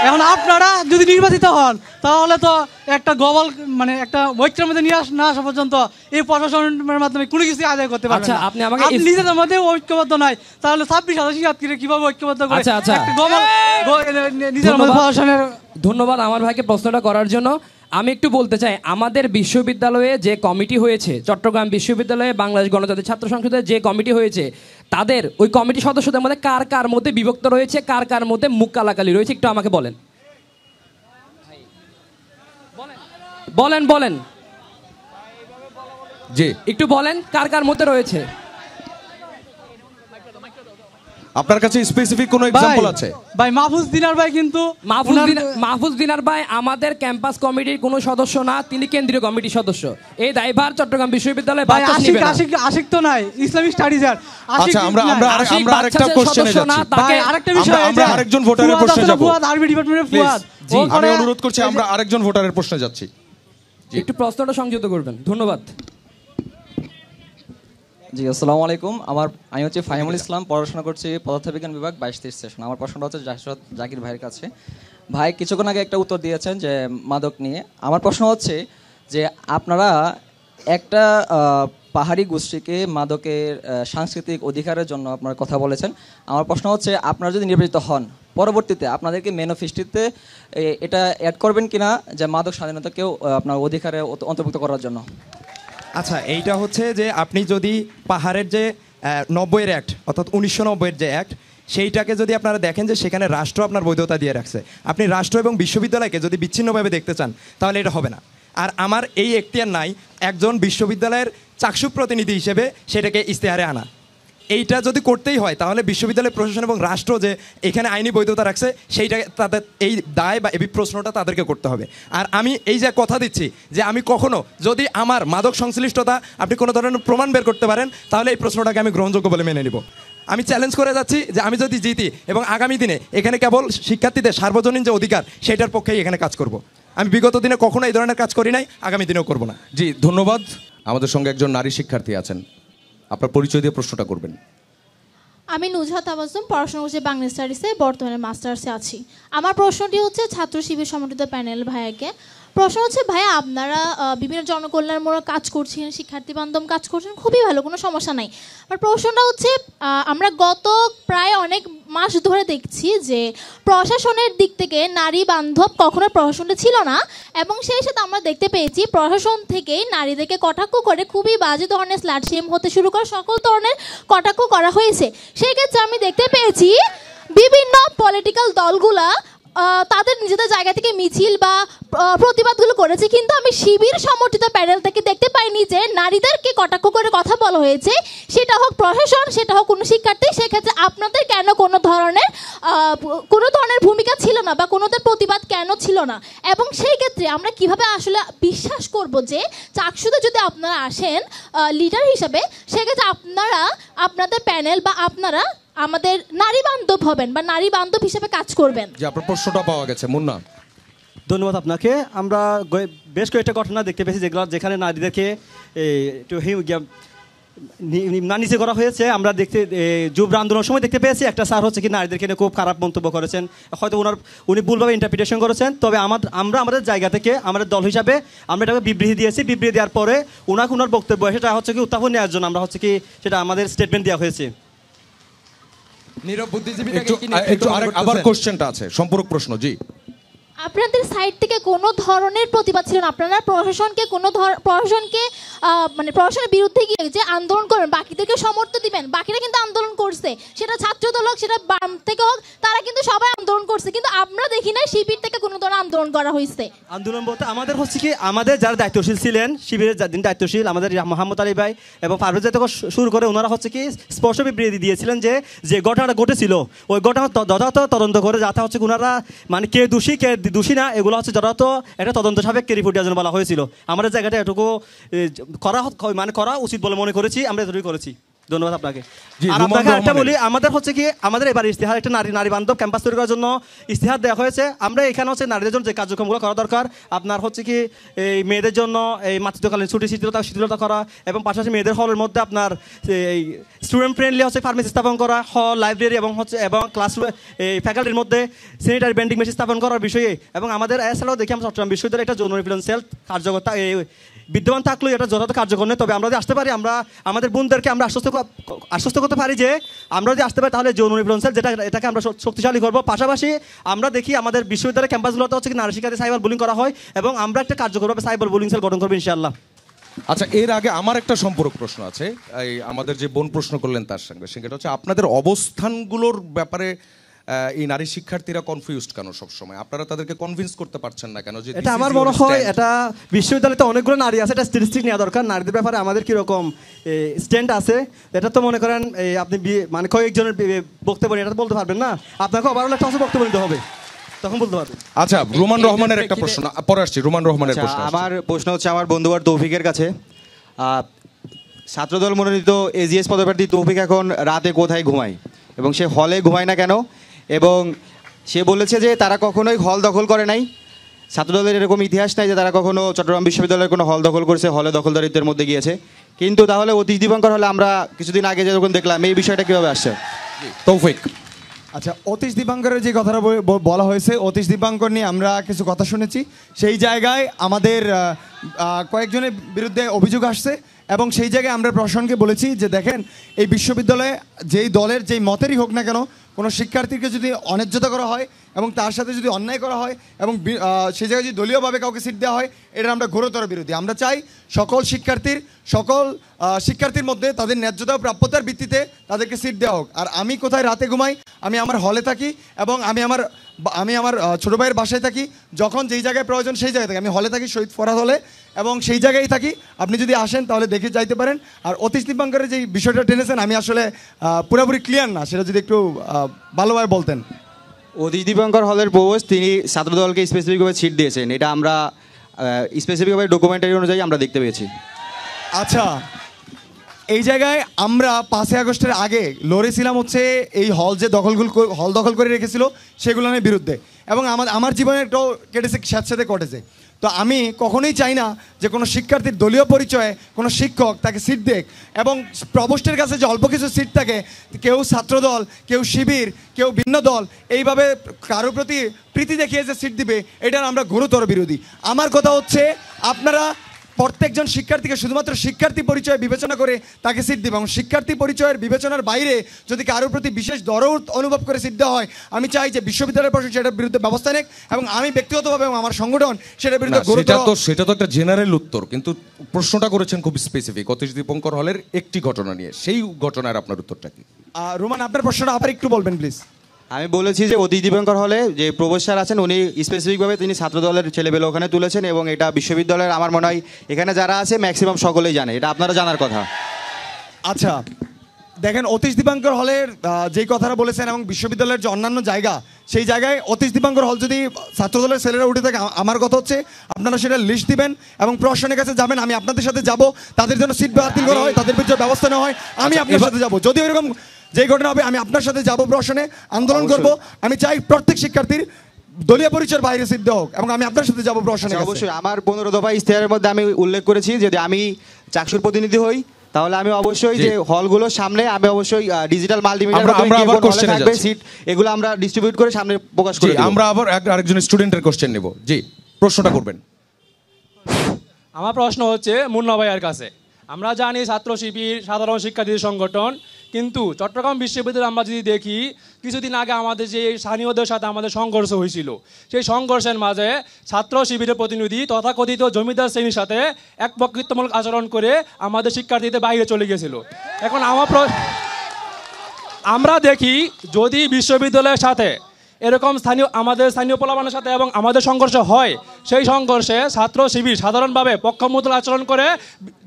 এখন আপনারা যদি নির্বাচিত হন, তাহলে তো একটা গ্লোবাল মানে একটা ঐক্যের মধ্যে নিয়ে না আসা পর্যন্ত এই প্রশাসনের মাধ্যমে কোনো কিছু আদায় করতে পারবেন না। আপনি নিজেদের মধ্যে ঐক্যবদ্ধ নাই, তাহলে 26,000 শিক্ষার্থীরা কিভাবে ঐক্যবদ্ধ করে একটা গ্লোবাল নিজের মধ্যে প্রশাসনের। ধন্যবাদ আমার ভাইকে প্রশ্নটা করার জন্য। আমি একটু বলতে চাই, আমাদের বিশ্ববিদ্যালয়ে যে কমিটি হয়েছে, চট্টগ্রাম বিশ্ববিদ্যালয়ে বাংলাদেশ গণতান্ত্রিক ছাত্র সংসদের যে কমিটি হয়েছে, তাদের ওই কমিটি সদস্যদের মধ্যে কার কার মধ্যে বিভক্ত রয়েছে, কার কার মধ্যে মুখ কালাকালি রয়েছে, একটু আমাকে বলেন। বলেন বলেন জি, একটু বলেন কার কার মধ্যে রয়েছে। আপনার কাছে স্পেসিফিক কোনো এক্সাম্পল আছে? ভাই মাহফুজ দিনার ভাই কিন্তু মাহফুজ দিনার ভাই আমাদের ক্যাম্পাস কমিটির কোনো সদস্য না, তিনি কেন্দ্রীয় কমিটির সদস্য। এই দায়ভার চট্টগ্রাম বিশ্ববিদ্যালয়ে আশিক তো নাই, ইসলামিক স্টাডিজের। আচ্ছা, আমরা আরেকটা কোশ্চেনে যাচ্ছি। আরেকটা বিষয়, আমরা আরেকজন ভোটারের প্রশ্নে যাব। ফুয়াদ, আরবি ডিপার্টমেন্টের ফুয়াদ। আমি অনুরোধ করছি, আমরা আরেকজন ভোটারের প্রশ্নে যাচ্ছি। একটু প্রশ্নটা সংযুক্ত করবেন, ধন্যবাদ। জি, আসসালামু আলাইকুম। আমি হচ্ছে ফাহিমুল ইসলাম, পড়াশোনা করছি পদার্থবিজ্ঞান বিভাগ 22-23 সেশন। আমার প্রশ্নটা হচ্ছে জাকির ভাইয়ের কাছে। ভাই কিছুক্ষণ আগে একটা উত্তর দিয়েছেন যে মাদক নিয়ে। আমার প্রশ্ন হচ্ছে যে আপনারা একটা পাহাড়ি গোষ্ঠীকে মাদকের সাংস্কৃতিক অধিকারের জন্য আপনার কথা বলেছেন। আমার প্রশ্ন হচ্ছে, আপনারা যদি নির্বাচিত হন, পরবর্তীতে আপনাদেরকে ম্যানিফেস্টোতে এটা অ্যাড করবেন কিনা যে মাদক স্বাধীনতাকেও আপনার অধিকারে অন্তর্ভুক্ত করার জন্য? আচ্ছা, এইটা হচ্ছে যে আপনি যদি পাহাড়ের যে 90-এর অ্যাক্ট অর্থাৎ 1990-এর যে অ্যাক্ট, সেইটাকে যদি আপনারা দেখেন যে সেখানে রাষ্ট্র আপনার বৈধতা দিয়ে রাখছে, আপনি রাষ্ট্র এবং বিশ্ববিদ্যালয়কে যদি বিচ্ছিন্নভাবে দেখতে চান তাহলে এটা হবে না। আর আমার এই এখতিয়ার নাই একজন বিশ্ববিদ্যালয়ের চাকসু প্রতিনিধি হিসেবে সেটাকে ইশতেহারে আনা। এইটা যদি করতেই হয় তাহলে বিশ্ববিদ্যালয় প্রশাসন এবং রাষ্ট্র যে এখানে আইনি বৈধতা রাখছে সেইটা তাদের এই দায় বা এই প্রশ্নটা তাদেরকে করতে হবে। আর আমি এই যে কথা দিচ্ছি যে আমি কখনো যদি আমার মাদক সংশ্লিষ্টতা আপনি কোনো ধরনের প্রমাণ বের করতে পারেন তাহলে এই প্রশ্নটাকে আমি গ্রহণযোগ্য বলে মেনে নিব। আমি চ্যালেঞ্জ করে যাচ্ছি যে আমি যদি জিতি এবং আগামী দিনে এখানে কেবল শিক্ষার্থীদের সার্বজনীন যে অধিকার সেটার পক্ষেই এখানে কাজ করব। আমি বিগত দিনে কখনো এই ধরনের কাজ করি নাই, আগামী দিনেও করব না। জি, ধন্যবাদ। আমাদের সঙ্গে একজন নারী শিক্ষার্থী আছেন, আপনার পরিচয় দিয়ে প্রশ্নটা করবেন। আমি নুজহাত তাবাসসুম, পড়াশোনা করছি বাংলা স্টাডিজে, বর্তমানে মাস্টার্সে আছি। আমার প্রশ্নটি হচ্ছে ছাত্র শিবির সমন্বিত প্যানেল ভাইয়াকে। প্রশ্ন হচ্ছে, ভাইয়া আপনারা বিভিন্ন জনকল্যাণমূলক কাজ করছেন, শিক্ষার্থী বান্ধব কাজ করছেন, খুবই ভালো, কোনো সমস্যা নাই। আমার প্রশ্নটা হচ্ছে, আমরা গত প্রায় অনেক মাস ধরে দেখছি যে প্রশাসনের দিক থেকে নারী বান্ধব কখনো প্রশাসনটা ছিল না, এবং সেই সাথে আমরা দেখতে পেয়েছি প্রশাসন থেকেই নারীদেরকে কটাক্ষ করে খুবই বাজে ধরনের স্ল্যাট শেম হতে শুরু করে সকল ধরনের কটাক্ষ করা হয়েছে। সেই ক্ষেত্রে আমি দেখতে পেয়েছি বিভিন্ন পলিটিক্যাল দলগুলা তাদের নিজেদের জায়গা থেকে মিছিল বা প্রতিবাদগুলো করেছে, কিন্তু আমি শিবির সমর্থিত প্যানেল থেকে দেখতে পাইনি যে নারীদেরকে কটাক্ষ করে কথা বলা হয়েছে, সেটা হোক প্রশাসন, সেটা হোক কোনো শিক্ষার্থী। সেক্ষেত্রে আপনাদের কেন কোনো ধরনের ভূমিকা ছিল না বা কোনো প্রতিবাদ কেন ছিল না? এবং সেই ক্ষেত্রে আমরা কিভাবে আসলে বিশ্বাস করব যে চাকসুতে যদি আপনারা আসেন লিডার হিসাবে, সেক্ষেত্রে আপনাদের প্যানেল বা আপনারা আমাদের নারী বান্ধব হবেন বা নারী বান্ধব হিসেবে কাজ করবেন? যে আপনার প্রশ্নটা পাওয়া গেছে। মুন্না, ধন্যবাদ আপনাকে। আমরা বেশ কয়েকটা ঘটনা দেখতে পেয়েছি যেখানে নারীদেরকে একটু নিচে করা হয়েছে। আমরা যুব আন্দোলনের সময় দেখতে পেয়েছি একটা স্যার হচ্ছে কি নারীদেরকে নিয়ে খুব খারাপ মন্তব্য করেছেন, হয়তো উনি ভুলভাবে ইন্টারপ্রিটেশন করেছেন। তবে আমরা আমাদের জায়গা থেকে আমাদের দল হিসাবে আমরা এটাকে বিবৃতি দিয়েছি। বিবৃতি দেওয়ার পরে ওনার বক্তব্য সেটা হচ্ছে কি উত্থাপন নেওয়ার জন্য আমরা হচ্ছে কি সেটা আমাদের স্টেটমেন্ট দেওয়া হয়েছে। আবার কোশ্চেনটা আছে, সম্পূরক প্রশ্ন। জি, আপনাদের সাইড থেকে কোনো ধরনের প্রতিবাদ ছিল না? আপনারা প্রশাসনকে প্রশাসনের বিরুদ্ধে গিয়ে যে আন্দোলন করবেন, বাকিদেরকে সমর্থন দিবেন, বাকিরা কিন্তু আন্দোলন করছে, সেটা ছাত্র দল হোক, সেটা বাম থেকে হোক, তারা কিন্তু সবাই আন্দোলন করছে, কিন্তু আমরা দেখি না শিবির থেকে কোনো ধরনের আন্দোলন করা হয়েছে। আন্দোলন বলতে আমাদের হচ্ছে কি আমাদের যারা দায়িত্বশীল ছিলেন, শিবিরের যিনি দায়িত্বশীল আমাদের মোহাম্মদ আলী ভাই এবং পারভেজ থেকে শুরু করে ওনারা হচ্ছে কি স্পষ্ট বিবৃতি দিয়েছিলেন যে ঘটনাটা ঘটেছিল ওই ঘটনা যথাযথ তদন্ত করে, যাতে হচ্ছে ওনারা মানে কে দোষী কে দোষী না এগুলো হচ্ছে যথাযথ একটা তদন্ত সাপেক্ষে রিপোর্ট দেওয়ার জন্য বলা হয়েছিল। আমাদের জায়গাটা এটুকু করা উচিত বলে মনে করেছি, আমরা এটুকুই করেছি। ধন্যবাদ আপনাকে। আর আপনাকে একটা বলি, আমাদের হচ্ছে কি আমাদের এবার ইশতেহার একটা নারী বান্ধব ক্যাম্পাস তৈরি করার জন্য ইশতেহার দেওয়া হয়েছে। আমরা এখানে হচ্ছে নারীদের জন্য যে কার্যক্রমগুলো করা দরকার, আপনার হচ্ছে কি এই মেয়েদের জন্য এই মাতৃত্বকালীন ছুটি শিথিলতা করা, এবং পাশাপাশি মেয়েদের হলের মধ্যে আপনার এই স্টুডেন্ট ফ্রেন্ডলি হচ্ছে ফার্মেসি স্থাপন করা, হল লাইব্রেরি এবং ক্লাস এই ফ্যাকাল্টির মধ্যে স্যানিটারি ভেন্ডিং মেশিন স্থাপন করার বিষয়ে। এবং আমাদের এছাড়াও দেখি আমরা চট্টগ্রাম বিশ্ববিদ্যালয়ে একটা যৌন নিপীড়ন সেল কার্যকর্তা বিদ্যমান থাকলেও এটা যথাযথ কার্যকর নেই। তবে আমরা যদি আসতে পারি, আমরা আমাদের বোনদেরকে আমরা আশ্বস্ত করতে পারি যে আমরা যদি আসতে পারি তাহলে যৌন নিপীড়ন সেল এটাকে আমরা শক্তিশালী করবো। পাশাপাশি আমরা দেখি আমাদের বিশ্ববিদ্যালয়ের ক্যাম্পাসগুলোতে হচ্ছে কি নারী শিক্ষার্থী সাইবার বুলিং করা হয়, এবং আমরা একটা কার্যকরভাবে সাইবার বুলিং সেল গঠন করবো ইনশাআল্লাহ। আচ্ছা, এর আগে আমার একটা সম্পূরক প্রশ্ন আছে, এই আমাদের যে বোন প্রশ্ন করলেন তার সঙ্গে, সেটা হচ্ছে আপনাদের অবস্থানগুলোর ব্যাপারে এই নারী শিক্ষার্থীরা কনফিউজড কেন সবসময়? আপনারা তাদেরকে কনভিন্স করতে পারছেন না কেন? যে এটা আমার মনে হয় এটা বিশ্ববিদ্যালয়তে অনেকগুলো নারী আছে, এটা স্ট্যাটিস্টিক নেওয়া দরকার নারীদের ব্যাপারে আমাদের কিরকম স্ট্যান্ড আছে। এটা তো মনে করেন আপনি মানে কয়েকজনের বক্তব্য এটা বলতে পারবেন না, আপনাকে ওভারঅল একটা বক্তব্য নিতে হবে, তখন বলতে পারবেন। আচ্ছা, রোমান রহমানের একটা প্রশ্ন পরে আসছি। রোমান রহমানের প্রশ্ন। আমার প্রশ্ন হচ্ছে আমার বন্ধুবার তৌফিকের কাছে। ছাত্রদল মনোনীত এজিএস পদপ্রার্থী তৌফিক এখন রাতে কোথায় ঘুমায় এবং সে হলে ঘুমায় না কেন? এবং সে বলেছে যে তারা কখনোই হল দখল করে নাই, ছাত্রদলের এরকম ইতিহাস নাই যে তারা কখনো চট্টগ্রাম বিশ্ববিদ্যালয়ের কোনো হল দখল করছে, হলে দখলদারিত্বের মধ্যে গিয়েছে। কিন্তু তাহলে অতীশ দীপঙ্কর হলে আমরা কিছুদিন আগে যেরকম দেখলাম, এই বিষয়টা কীভাবে আসছে? তৌফিক, আচ্ছা, অতীশ দীপাঙ্করের যে কথাটা বলা হয়েছে, অতীশ দীপাঙ্কর নিয়ে আমরা কিছু কথা শুনেছি। সেই জায়গায় আমাদের কয়েকজনের বিরুদ্ধে অভিযোগ আসছে এবং সেই জায়গায় আমরা প্রশাসনকে বলেছি যে দেখেন, এই বিশ্ববিদ্যালয়ে যেই দলের যেই মতেরই হোক না কেন, কোনো শিক্ষার্থীকে যদি অন্যায্যতা করা হয় এবং তার সাথে যদি অন্যায় করা হয় এবং সেই জায়গায় যদি দলীয়ভাবে কাউকে সিট দেওয়া হয়, এটা আমরা ঘোরতর বিরোধী। আমরা চাই সকল শিক্ষার্থীর মধ্যে তাদের ন্যায্যতা ও প্রাপ্যতার ভিত্তিতে তাদেরকে সিট দেওয়া হোক। আর আমি কোথায় রাতে ঘুমাই? আমি আমার হলে থাকি এবং আমি আমার ছোটো ভাইয়ের বাসায় থাকি। যখন যেই জায়গায় প্রয়োজন সেই জায়গায় থাকি। আমি হলে থাকি, শহীদ ফরহাদ হলে, এবং সেই জায়গায় থাকি। আপনি যদি আসেন তাহলে দেখে যাইতে পারেন। আর অতীশ দীপাঙ্করের যে বিষয়টা টেনেছেন, আমি আসলে পুরোপুরি ক্লিয়ার না, সেটা যদি একটু ভালোভাবে বলতেন। অতীশ দীপাঙ্কর হলের প্রবোস্ট তিনি ছাত্রদলকে স্পেসিফিকভাবে সিট দিয়েছেন, এটা আমরা স্পেসিফিকভাবে ডকুমেন্টারি অনুযায়ী আমরা দেখতে পেয়েছি। আচ্ছা, এই জায়গায় আমরা 5 আগস্টের আগে লড়েছিলাম হচ্ছে এই হল যে হল দখল করে রেখেছিল সেগুলোর বিরুদ্ধে, এবং আমার জীবনে একটাও কেটেছে, স্যাঁতস্যাঁতে কটেছে। তো আমি কখনোই চাই না যে কোনো শিক্ষার্থীর দলীয় পরিচয়ে কোনো শিক্ষক তাকে সিট দেখ, এবং প্রভোস্টের কাছে যে অল্প কিছু সিট থাকে, কেউ ছাত্রদল, কেউ শিবির, কেউ ভিন্ন দল, এইভাবে কারোর প্রতি প্রীতি দেখিয়ে যে সিট দিবে, এটার আমরা গুরুতর বিরোধী। আমার কথা হচ্ছে, আপনারা প্রত্যেকজন শিক্ষার্থীকে শুধুমাত্র শিক্ষার্থী পরিচয় বিবেচনা করে তাকে সিট দেবে, এবং শিক্ষার্থী পরিচয়ের বিবেচনার বাইরে যদি কারোর প্রতি বিশেষ দরদ অনুভব করে সিট দেওয়া হয়, আমি চাই যে বিশ্ববিদ্যালয় পরিষদ সেটার বিরুদ্ধে ব্যবস্থা নেক, এবং আমি ব্যক্তিগতভাবে এবং আমার সংগঠন সেটার বিরুদ্ধে সেটা তো একটা জেনারেল উত্তর, কিন্তু প্রশ্নটা করেছেন খুব স্পেসিফিক অতীশ দীপঙ্কর হলের একটি ঘটনা নিয়ে। সেই ঘটনার আপনার উত্তরটা কি? রোমান, আপনার প্রশ্নটা আবার একটু বলবেন প্লিজ। আমি বলেছি যে অতীশ দীপঙ্কর হলে যে প্রবোস্ট স্যার আছেন, উনি স্পেসিফিকভাবে তিনি ছাত্রদলের ছেলেবেলে ওখানে তুলেছেন, এবং এটা বিশ্ববিদ্যালয়ের আমার মনে হয় এখানে যারা আছে ম্যাক্সিমাম সকলেই জানে, এটা আপনারা জানার কথা। আচ্ছা, দেখেন, অতীশ দীপঙ্কর হলের যেই কথাটা বলেছেন এবং বিশ্ববিদ্যালয়ের যে অন্যান্য জায়গা, সেই জায়গায় অতীশ দীপঙ্কর হল যদি ছাত্রদলের ছেলেরা উঠে থাকে, আমার কথা হচ্ছে আপনারা সেটা লিস্ট দিবেন এবং প্রশাসনের কাছে যাবেন। আমি আপনাদের সাথে যাব, তাদের জন্য সিট বাতিল করা হয়, তাদের বিরুদ্ধে ব্যবস্থা নেওয়া হয়, আমি আপনার সাথে যাব। যদি এরকম যে ঘটনা হবে, আমি আপনার সাথে যাব, প্রশাসনে আন্দোলন করব। আমি চাই প্রত্যেক শিক্ষার্থীর দলীয় পরিচয়ের বাইরে সিদ্ধ হোক, এবং আমি আপনার সাথে যাব প্রশাসনে। অবশ্যই আমার 15 দফা ইশতেহারের মধ্যে আমি উল্লেখ করেছি, যদি আমি চাকসুর প্রতিনিধি হই তাহলে আমি অবশ্যই যে হলগুলোর সামনে আমি অবশ্যই ডিজিটাল মাল্টিমিডিয়া সিট এগুলো আমরা ডিস্ট্রিবিউট করে সামনে প্রকাশ করি। আমরা আবার আরেকজন স্টুডেন্টের কোশ্চেন নেব। জি, প্রশ্নটা করবেন। আমার প্রশ্ন হচ্ছে মুন্না ভাইয়ের কাছে। আমরা জানি ছাত্র শিবির সাধারণ শিক্ষার্থীদের সংগঠন, কিন্তু চট্টগ্রাম বিশ্ববিদ্যালয়ে আমরা যদি দেখি, কিছুদিন আগে আমাদের যে স্থানীয়দের সাথে আমাদের সংঘর্ষ হয়েছিল, সেই সংঘর্ষের মাঝে ছাত্র শিবিরের প্রতিনিধি তথাকথিত জমিদার শ্রেণীর সাথে একপক্ষিত্বমূলক আচরণ করে আমাদের শিক্ষার্থীদের বাইরে চলে গেছিল। এখন আমরা দেখি, যদি বিশ্ববিদ্যালয়ের সাথে এরকম আমাদের স্থানীয় পোলাপানের সাথে এবং আমাদের সংঘর্ষ হয়, সেই সংঘর্ষে ছাত্র শিবির সাধারণভাবে পক্ষমূলক আচরণ করে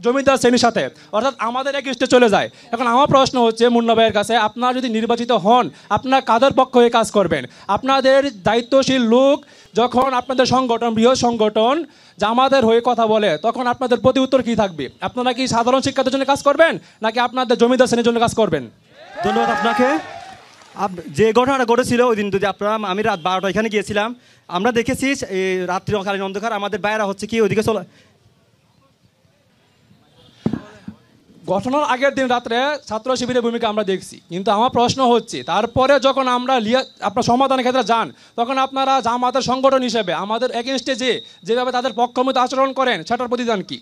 জমিদার শ্রেণীর সাথে, অর্থাৎ আমাদের এগেইনস্টে চলে যায়। এখন আমার প্রশ্ন হচ্ছে মুন্না ভাইয়ের কাছে, আপনারা যদি নির্বাচিত হন, আপনারা কাদের পক্ষ হয়ে কাজ করবেন? আপনাদের দায়িত্বশীল লোক যখন আপনাদের সংগঠন, বৃহৎ সংগঠন জামাতের হয়ে কথা বলে, তখন আপনাদের প্রতি উত্তর কী থাকবে? আপনারা কি সাধারণ শিক্ষার্থীর জন্য কাজ করবেন, নাকি আপনাদের জমিদার শ্রেণীর জন্য কাজ করবেন? ধন্যবাদ আপনাকে। যে ঘটনাটা ঘটেছিল ওই দিন, যদি আমি রাত 12টা এখানে গিয়েছিলাম, আমরা দেখেছি রাত্রিকালীন অন্ধকার আমাদের বাইরা হচ্ছে কি ওইদিকে চলে। ঘটনার আগের দিন রাত্রে ছাত্র শিবিরের ভূমিকা আমরা দেখছি, কিন্তু আমার প্রশ্ন হচ্ছে, তারপরে যখন আমরা আপনার সমাধানের ক্ষেত্রে যান, তখন আপনারা জামাতের সংগঠন হিসেবে আমাদের এগেনস্টে যেভাবে তাদের পক্ষমত আচরণ করেন, সেটার প্রতিদান কি?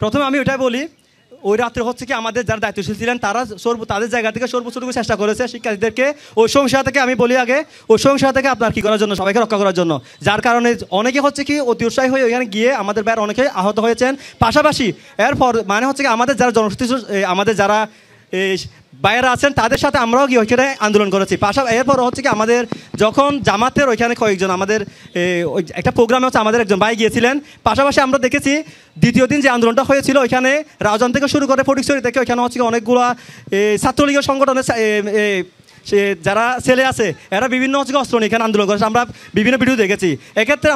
প্রথমে আমি ওটাই বলি, ওই রাত্রে হচ্ছে কি আমাদের যারা দায়িত্বশীল ছিলেন তারা তাদের জায়গা থেকে সর্বোচ্চটুকু চেষ্টা করেছে শিক্ষার্থীদেরকে ওই সংস্থা থেকে, আমি বলি আগে, ওই সংস্থা থেকে আপনার কী করার জন্য, সবাইকে রক্ষা করার জন্য, যার কারণে অনেকে হচ্ছে কি অতি উৎসাহী হয়ে ওইখানে গিয়ে আমাদের বাইরে অনেকে আহত হয়েছেন। পাশাপাশি এরপর মানে হচ্ছে কি আমাদের যারা জনশক্তি, আমাদের যারা বাইরে আছেন তাদের সাথে আমরাও গিয়ে ওইখানে আন্দোলন করেছি। এরপর হচ্ছে কি আমাদের যখন জামাতের ওইখানে কয়েকজন আমাদের একটা প্রোগ্রামে হচ্ছে আমাদের একজন ভাই গিয়েছিলেন। পাশাপাশি আমরা দেখেছি দ্বিতীয় দিন যে আন্দোলনটা হয়েছিল, ওইখানে রাউজান থেকে শুরু করে ফটিকছড়ি থেকে ওইখানে হচ্ছে অনেকগুলা ছাত্রলীগের সংগঠনের যারা ছেলে আছে এরা বিভিন্ন হচ্ছে অস্ত্র নিয়ে এখানে আন্দোলন করেছে, আমরা বিভিন্ন ভিডিও দেখেছি। এক্ষেত্রে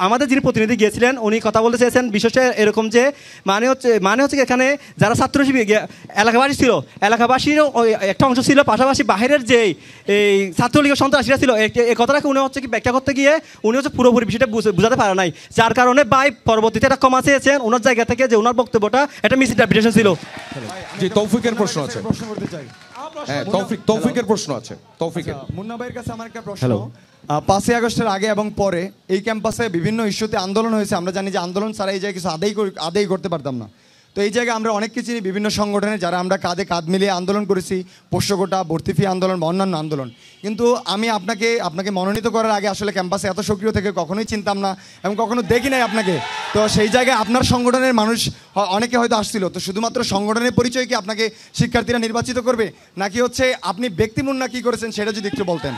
আমাদের যিনি প্রতিনিধি গিয়েছিলেন উনি কথা বলতে চেয়েছেন বিশেষে এরকম যে মানে হচ্ছে এখানে যারা ছাত্র শিবির এলাকাবাসী ছিল, এলাকাবাসীরও একটা অংশ ছিল, পাশাপাশি বাহিরের যে এই ছাত্রলীগের সন্ত্রাসীরা ছিল, এই কথাটাকে উনি হচ্ছে কি ব্যাখ্যা করতে গিয়ে উনি হচ্ছে পুরোপুরি বিষয়টা বুঝাতে পারে নাই, যার কারণে ভাই পরবর্তীতে একটা ক্ষমা চেয়েছেন ওনার জায়গা থেকে, যে ওনার বক্তব্যটা একটা মিসইন্টারপ্রিটেশন ছিল। জি, তৌফিকের প্রশ্ন আছে। প্রশ্ন করতে চাই। হ্যাঁ তৌফিকের প্রশ্ন আছে। তৌফিকের মুন্না ভাইয়ের কাছে আমার একটা প্রশ্ন। হ্যালো। 5ই আগস্টের আগে এবং পরে এই ক্যাম্পাসে বিভিন্ন ইস্যুতে আন্দোলন হয়েছে। আমরা জানি যে আন্দোলন ছাড়া এই জায়গায় কিছু আদায় করতে পারতাম না। তো এই জায়গায় আমরা অনেক কিছু বিভিন্ন সংগঠনে যারা আমরা কাঁধে কাঁধ মিলিয়ে আন্দোলন করেছি, পোষ্যকোটা, ভর্তি ফি আন্দোলন বা অন্যান্য আন্দোলন। কিন্তু আমি আপনাকে মনোনীত করার আগে আসলে ক্যাম্পাসে এত সক্রিয় থেকে কখনোই চিনতাম না এবং কখনো দেখি নাই আপনাকে। তো সেই জায়গায় আপনার সংগঠনের মানুষ অনেকে হয়তো আসছিল। তো শুধুমাত্র সংগঠনের পরিচয় কি আপনাকে শিক্ষার্থীরা নির্বাচিত করবে, নাকি হচ্ছে আপনি ব্যক্তি মুন্না কি করেছেন সেটা যদি একটু বলতেন।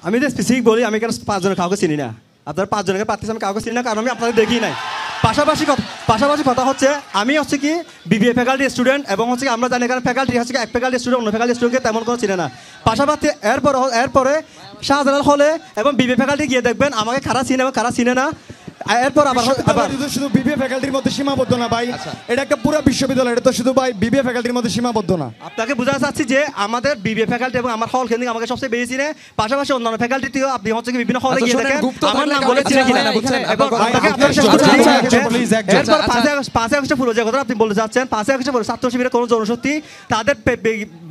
আমি যে স্পেসিফিক বলি, আমি কেন 5 জনের কাউকে চিনি না। আপনার 5 জনকে প্রার্থী আমি কাউকে চিনি না, কারণ আমি আপনাদের দেখি নাই। পাশাপাশি কথা হচ্ছে, আমি হচ্ছে কি বিবিএ ফ্যাকাল্টি স্টুডেন্ট, এবং হচ্ছে কি আমরা জানি এখানে ফ্যাকাল্টি হচ্ছে এক ফ্যাকাল্টি স্টুডেন্ট অন্য ফ্যাকাল্টি স্টুডেন্টকে তেমন কোনো চিনে না। পাশাপাশি এরপরে শাহজালাল হলে এবং বিবিএ ফ্যাকাল্টি গিয়ে দেখবেন আমাকে খারাপ চিনে এবং খারাপ চিনে না। এরপর আবার শুধু বিবিএ ফ্যাকাল্টির মধ্যে সীমাবদ্ধ না ভাই, এটা একটা পুরো বিশ্ববিদ্যালয়, এটা তো শুধু ভাই বিবিএ ফ্যাকাল্টির মধ্যে সীমাবদ্ধ না। আপনাকে বোঝাতে চাচ্ছি যে আমাদের বিবিএ ফ্যাকাল্টি এবং আমার হল কেন্দ্রিক আমাকে সবচেয়ে বেশি চিনে। পাশাপাশি অন্যান্য ফ্যাকাল্টিতেও আপনি হচ্ছে কি বিভিন্ন হলে গিয়ে দেখেন আমার নাম বলে চিনে কিনা। এবং আপনাকে এরপর 5 আগস্টে পুরো যে কথা আপনি বলতে চাচ্ছেন, 5 আগস্টে পুরো ছাত্র শিবিরের কোনো জনশক্তি তাদের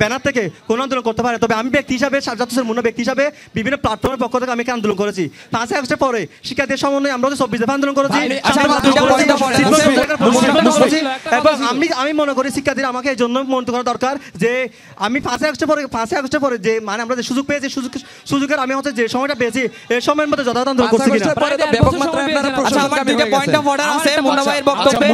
ব্যানার থেকে কোনো আন্দোলন করতে পারে। তবে আমি ব্যক্তি হিসাবে, ছাত্র মুন্না ব্যক্তি হিসাবে বিভিন্ন প্ল্যাটফর্মের পক্ষ থেকে আমি আন্দোলন করেছি। 5 আগস্টের পরে শিক্ষার্থীদের সমন্বয়ে আমরা 24 দফা আন্দোলন করেছি। এবং আমি মনে করি শিক্ষার্থীরা আমাকে এই জন্য মনে করা দরকার যে আমি 5 আগস্টের পরে যে মানে আমরা যে সুযোগ পেয়েছি, সুযোগের আমি হচ্ছে যে সময়টা পেয়েছি এই সময়ের মধ্যে যথাযথ আন্দোলন করছি কিনা।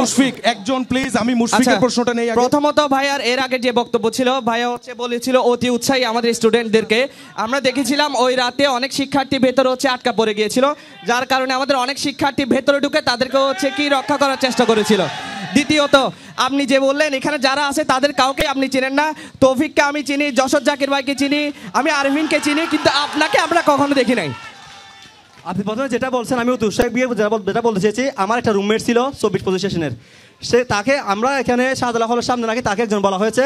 মুশফিক একজন প্লিজ, আমি মুশফিকের প্রশ্নটা নেই। প্রথমত ভাইয়ার এর আগে যে বক্তব্য ছিল, ভাইয়া হচ্ছে বলেছিল অতি উৎসাহী আমাদের স্টুডেন্টদেরকে। আমরা দেখেছিলাম ওই রাতে অনেক শিক্ষার্থী ভেতরে হচ্ছে আটকা পড়ে গিয়েছিল, যার কারণে আমাদের অনেক শিক্ষার্থী ভেতরে ঢুকে তাদেরকে হচ্ছে কি রক্ষা করার চেষ্টা করেছিল। দ্বিতীয়ত আপনি যে বললেন এখানে যারা আছে তাদের কাউকে আপনি চিনেন না। তৌফিককে আমি চিনি, যশোর জাকির ভাইকে চিনি, আমি আরভিনকে চিনি, কিন্তু আপনাকে আমরা কখনো দেখি নাই। আপনি প্রথমে যেটা বলছেন আমি উৎসাহ দিয়ে যেটা বলতে চেয়েছি, আমার একটা রুমমেট ছিল 24 স্টেশনের, তাকে আমরা এখানে শাহজালাল হলের সামনে নাকি তাকে একজন বলা হয়েছে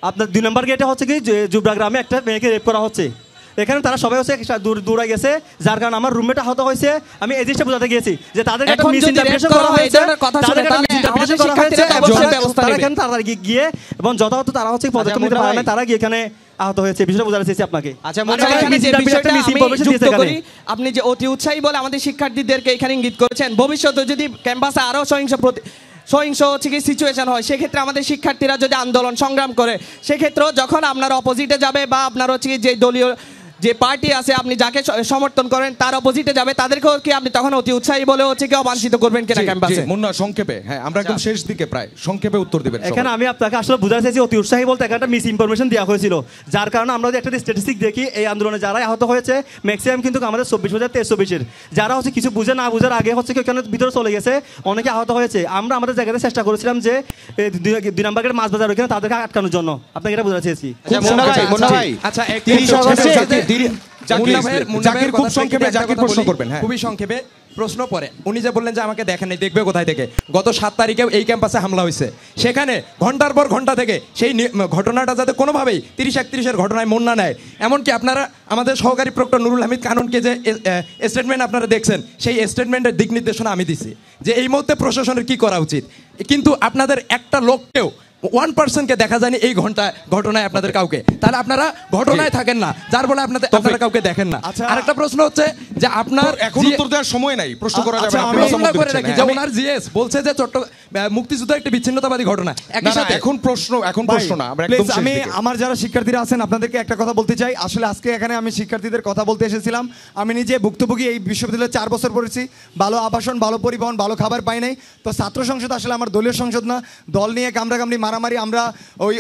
আপনার 2 নম্বর গেটে হচ্ছে কি জুবরা গ্রামে একটা মেয়েকে রেপ করা হচ্ছে। এখানে তারা সবাই হচ্ছে দূরে গেছে, যার কারণে আমার রুমমেট আহত হয়েছে। আমি এই জিনিসটা বোঝাতে গিয়েছি যে তাদের একটা মিসইন্টারপ্রিটেশন করা হয়েছে, এখানে তারা গিয়ে এবং যথাযথ তারা হচ্ছে পদক্ষেপ নিতে পারে না, তারা গিয়ে এখানে আহত হয়েছে। বিষয়টা বোঝাতে চেয়েছি আপনাকে। আপনি যে অতি উৎসাহী বলে আমাদের শিক্ষার্থীদেরকে এখানে ইঙ্গিত করেছেন, ভবিষ্যতে যদি ক্যাম্পাসে আরো সহিংস হচ্ছে কি সিচুয়েশন হয়, সেক্ষেত্রে আমাদের শিক্ষার্থীরা যদি আন্দোলন সংগ্রাম করে, সেক্ষেত্রে যখন আপনার অপোজিটে যাবে বা আপনার হচ্ছে যে দলীয় যে পার্টি আছে আপনি যাকে সমর্থন করেন তার অপোজিটে যাবে, তাদেরকেও কি আপনি তখন অতি উৎসাহী বলে হচ্ছে কি অবাঞ্ছিত করবেন কিনা ক্যাম্পাসে? মুন্না সংক্ষেপে, হ্যাঁ আমরা একদম শেষ দিকে প্রায় সংক্ষেপে উত্তর দিবেন। এখানে আমি আপনাকে আসলে বোঝাতে চাইছি অতি উৎসাহী বলতে একটা মিস ইনফরমেশন দেওয়া হয়েছিল, যার কারণে আমরা যদি একটা স্ট্যাটিস্টিক দেখি এই আন্দোলনে যারা আহত হয়েছে ম্যাক্সিমাম কিন্তু আমাদের 24,023 যারা হচ্ছে কিছু বুঝে না বুঝার আগে হচ্ছে কি ওখানে ভিতরে চলে গেছে, অনেকে আহত হয়েছে। আমরা আমাদের জায়গাতে চেষ্টা করেছিলাম যে 2 নম্বর গেটের মাছ বাজার ওখানে তাদেরকে আটকানোর জন্য। আপনাকে এটা বোঝাতে চেয়েছি। আচ্ছা খুবই সংক্ষেপে প্রশ্ন পরে উনি যে বললেন যে আমাকে দেখেন নাই, দেখবে কোথায় থেকে? গত 7 তারিখে এই ক্যাম্পাসে হামলা হয়েছে, সেখানে ঘন্টার পর ঘন্টা থেকে সেই ঘটনাটা যাতে কোনোভাবেই 30-31-এর ঘটনায় মন না নেয়, এমনকি আপনারা আমাদের সহকারী প্রক্টর নুরুল হামিদ কানুনকে যে স্টেটমেন্ট আপনারা দেখছেন, সেই স্টেটমেন্টের দিক নির্দেশনা আমি দিছি যে এই মুহূর্তে প্রশাসনের কি করা উচিত। কিন্তু আপনাদের একটা লোককেও 1% দেখা যায়নি এই ঘটনায় আপনাদের কাউকে, তাহলে আপনারা ঘটনায় থাকেন না, যার ফলে আপনারা কাউকে দেখেন না। আরেকটা প্রশ্ন হচ্ছে যে আপনার এখন উত্তর দেওয়ার সময় নাই, প্রশ্ন করা যাবে না। আমি করে রাখি যে ওনার জিএস বলছে যে মুক্তিযুদ্ধ একটা বিচ্ছিন্নতাবাদী ঘটনা। একই সাথে এখন প্রশ্ন না, আমরা একদম শেষ দিকে। আমি আমার যারা শিক্ষার্থীরা আছেন আপনাদেরকে একটা কথা বলতে চাই। আসলে আজকে এখানে আমি শিক্ষার্থীদের কথা বলতে এসেছিলাম। আমি নিজে ভুক্তভোগী, এই বিশ্ববিদ্যালয়ে 4 বছর পড়েছি, ভালো আবাসন, ভালো পরিবহন, ভালো খাবার পাই নাই। তো ছাত্র সংসদ আসলে আমার দলীয় সংসদ না, দল নিয়ে কামড়াকামড়ি মারামারি আমরা ওই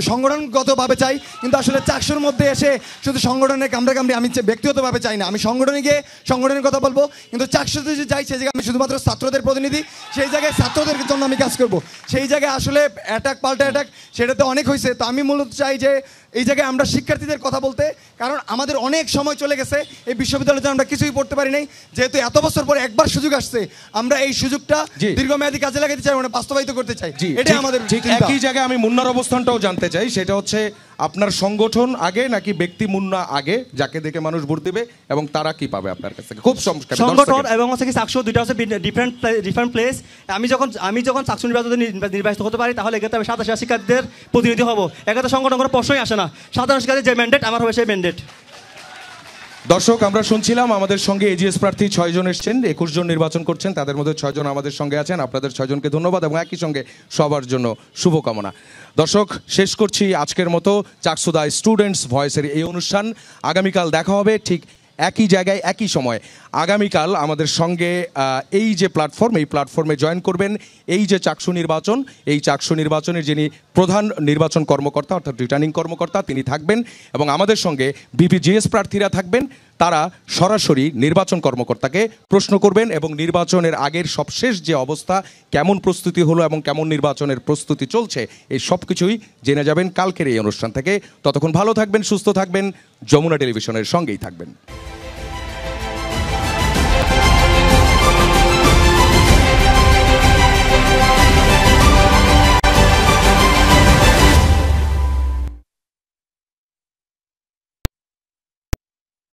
সংগঠনগতভাবে চাই, কিন্তু আসলে চাকসুর মধ্যে এসে শুধু সংগঠনের কামড়াকামড়ি আমি ব্যক্তিগতভাবে চাই না। আমি সংগঠনে গিয়ে সংগঠনের কথা বলবো, কিন্তু চাকসুতে যে যাই সেই জায়গায় আমি শুধুমাত্র ছাত্রদের প্রতিনিধি, সেই জায়গায় ছাত্রদের জন্য আমি কাজ করব। সেই জায়গায় আসলে অ্যাটাক পাল্টা অ্যাটাক সেটাতে অনেক হয়েছে। তো আমি মূলত চাই যে এই জায়গায় আমরা শিক্ষার্থীদের কথা বলতে, কারণ আমাদের অনেক সময় চলে গেছে এই বিশ্ববিদ্যালয়তে, আমরা কিছুই পড়তে পারি নাই। যেহেতু এত বছর পরে একবার সুযোগ আসছে, আমরা এই সুযোগটা দীর্ঘমেয়াদী কাজে লাগাতে চাই, মানে বাস্তবায়িত করতে চাই। এটাই আমাদের ঠিক একই জায়গায় আমি মুন্নার অবস্থানটাও জানতে চাই, সেটা হচ্ছে আপনার সংগঠন আগে নাকি ব্যক্তি মুন্না আগে, যাকে দেখে মানুষ ভোট দেবে, এবং তারা কি পাবে আপনার কাছ থেকে? খুব সংগঠন এবং হচ্ছে কি চাকসু দুইটা হচ্ছে ডিফারেন্ট প্লেস। আমি যখন চাকসু নির্বাচনে নির্বাচিত হতে পারি, তাহলে এক্ষেত্রে আমি 27 শিক্ষার্থীদের প্রতিনিধি হব। এক্ষেত্রে সংগঠন কোনো প্রশ্নই আসে না, সাধারণ শিক্ষার্থীর যে ম্যান্ডেট আমার হবে সেই ম্যান্ডেট। দর্শক, আমরা শুনছিলাম আমাদের সঙ্গে এজিএস প্রার্থী 6 জন এসছেন, 21 জন নির্বাচন করছেন, তাদের মধ্যে 6 জন আমাদের সঙ্গে আছেন। আপনাদের 6 জনকে ধন্যবাদ এবং একই সঙ্গে সবার জন্য শুভকামনা। দর্শক, শেষ করছি আজকের মতো চাকসুদা স্টুডেন্টস ভয়েসের এই অনুষ্ঠান। আগামীকাল দেখা হবে ঠিক একই জায়গায় একই সময়। আগামীকাল আমাদের সঙ্গে এই যে প্ল্যাটফর্ম, এই প্ল্যাটফর্মে জয়েন করবেন এই যে চাকসু নির্বাচন, এই চাকসু নির্বাচনের যিনি প্রধান নির্বাচন কর্মকর্তা অর্থাৎ রিটার্নিং কর্মকর্তা, তিনি থাকবেন এবং আমাদের সঙ্গে বিপিজিএস প্রার্থীরা থাকবেন। তারা সরাসরি নির্বাচন কর্মকর্তাকে প্রশ্ন করবেন এবং নির্বাচনের আগের সবশেষ যে অবস্থা, কেমন প্রস্তুতি হলো এবং কেমন নির্বাচনের প্রস্তুতি চলছে, এই সব কিছুই জেনে যাবেন কালকের এই অনুষ্ঠান থেকে। ততক্ষণ ভালো থাকবেন, সুস্থ থাকবেন, যমুনা টেলিভিশনের সঙ্গেই থাকবেন।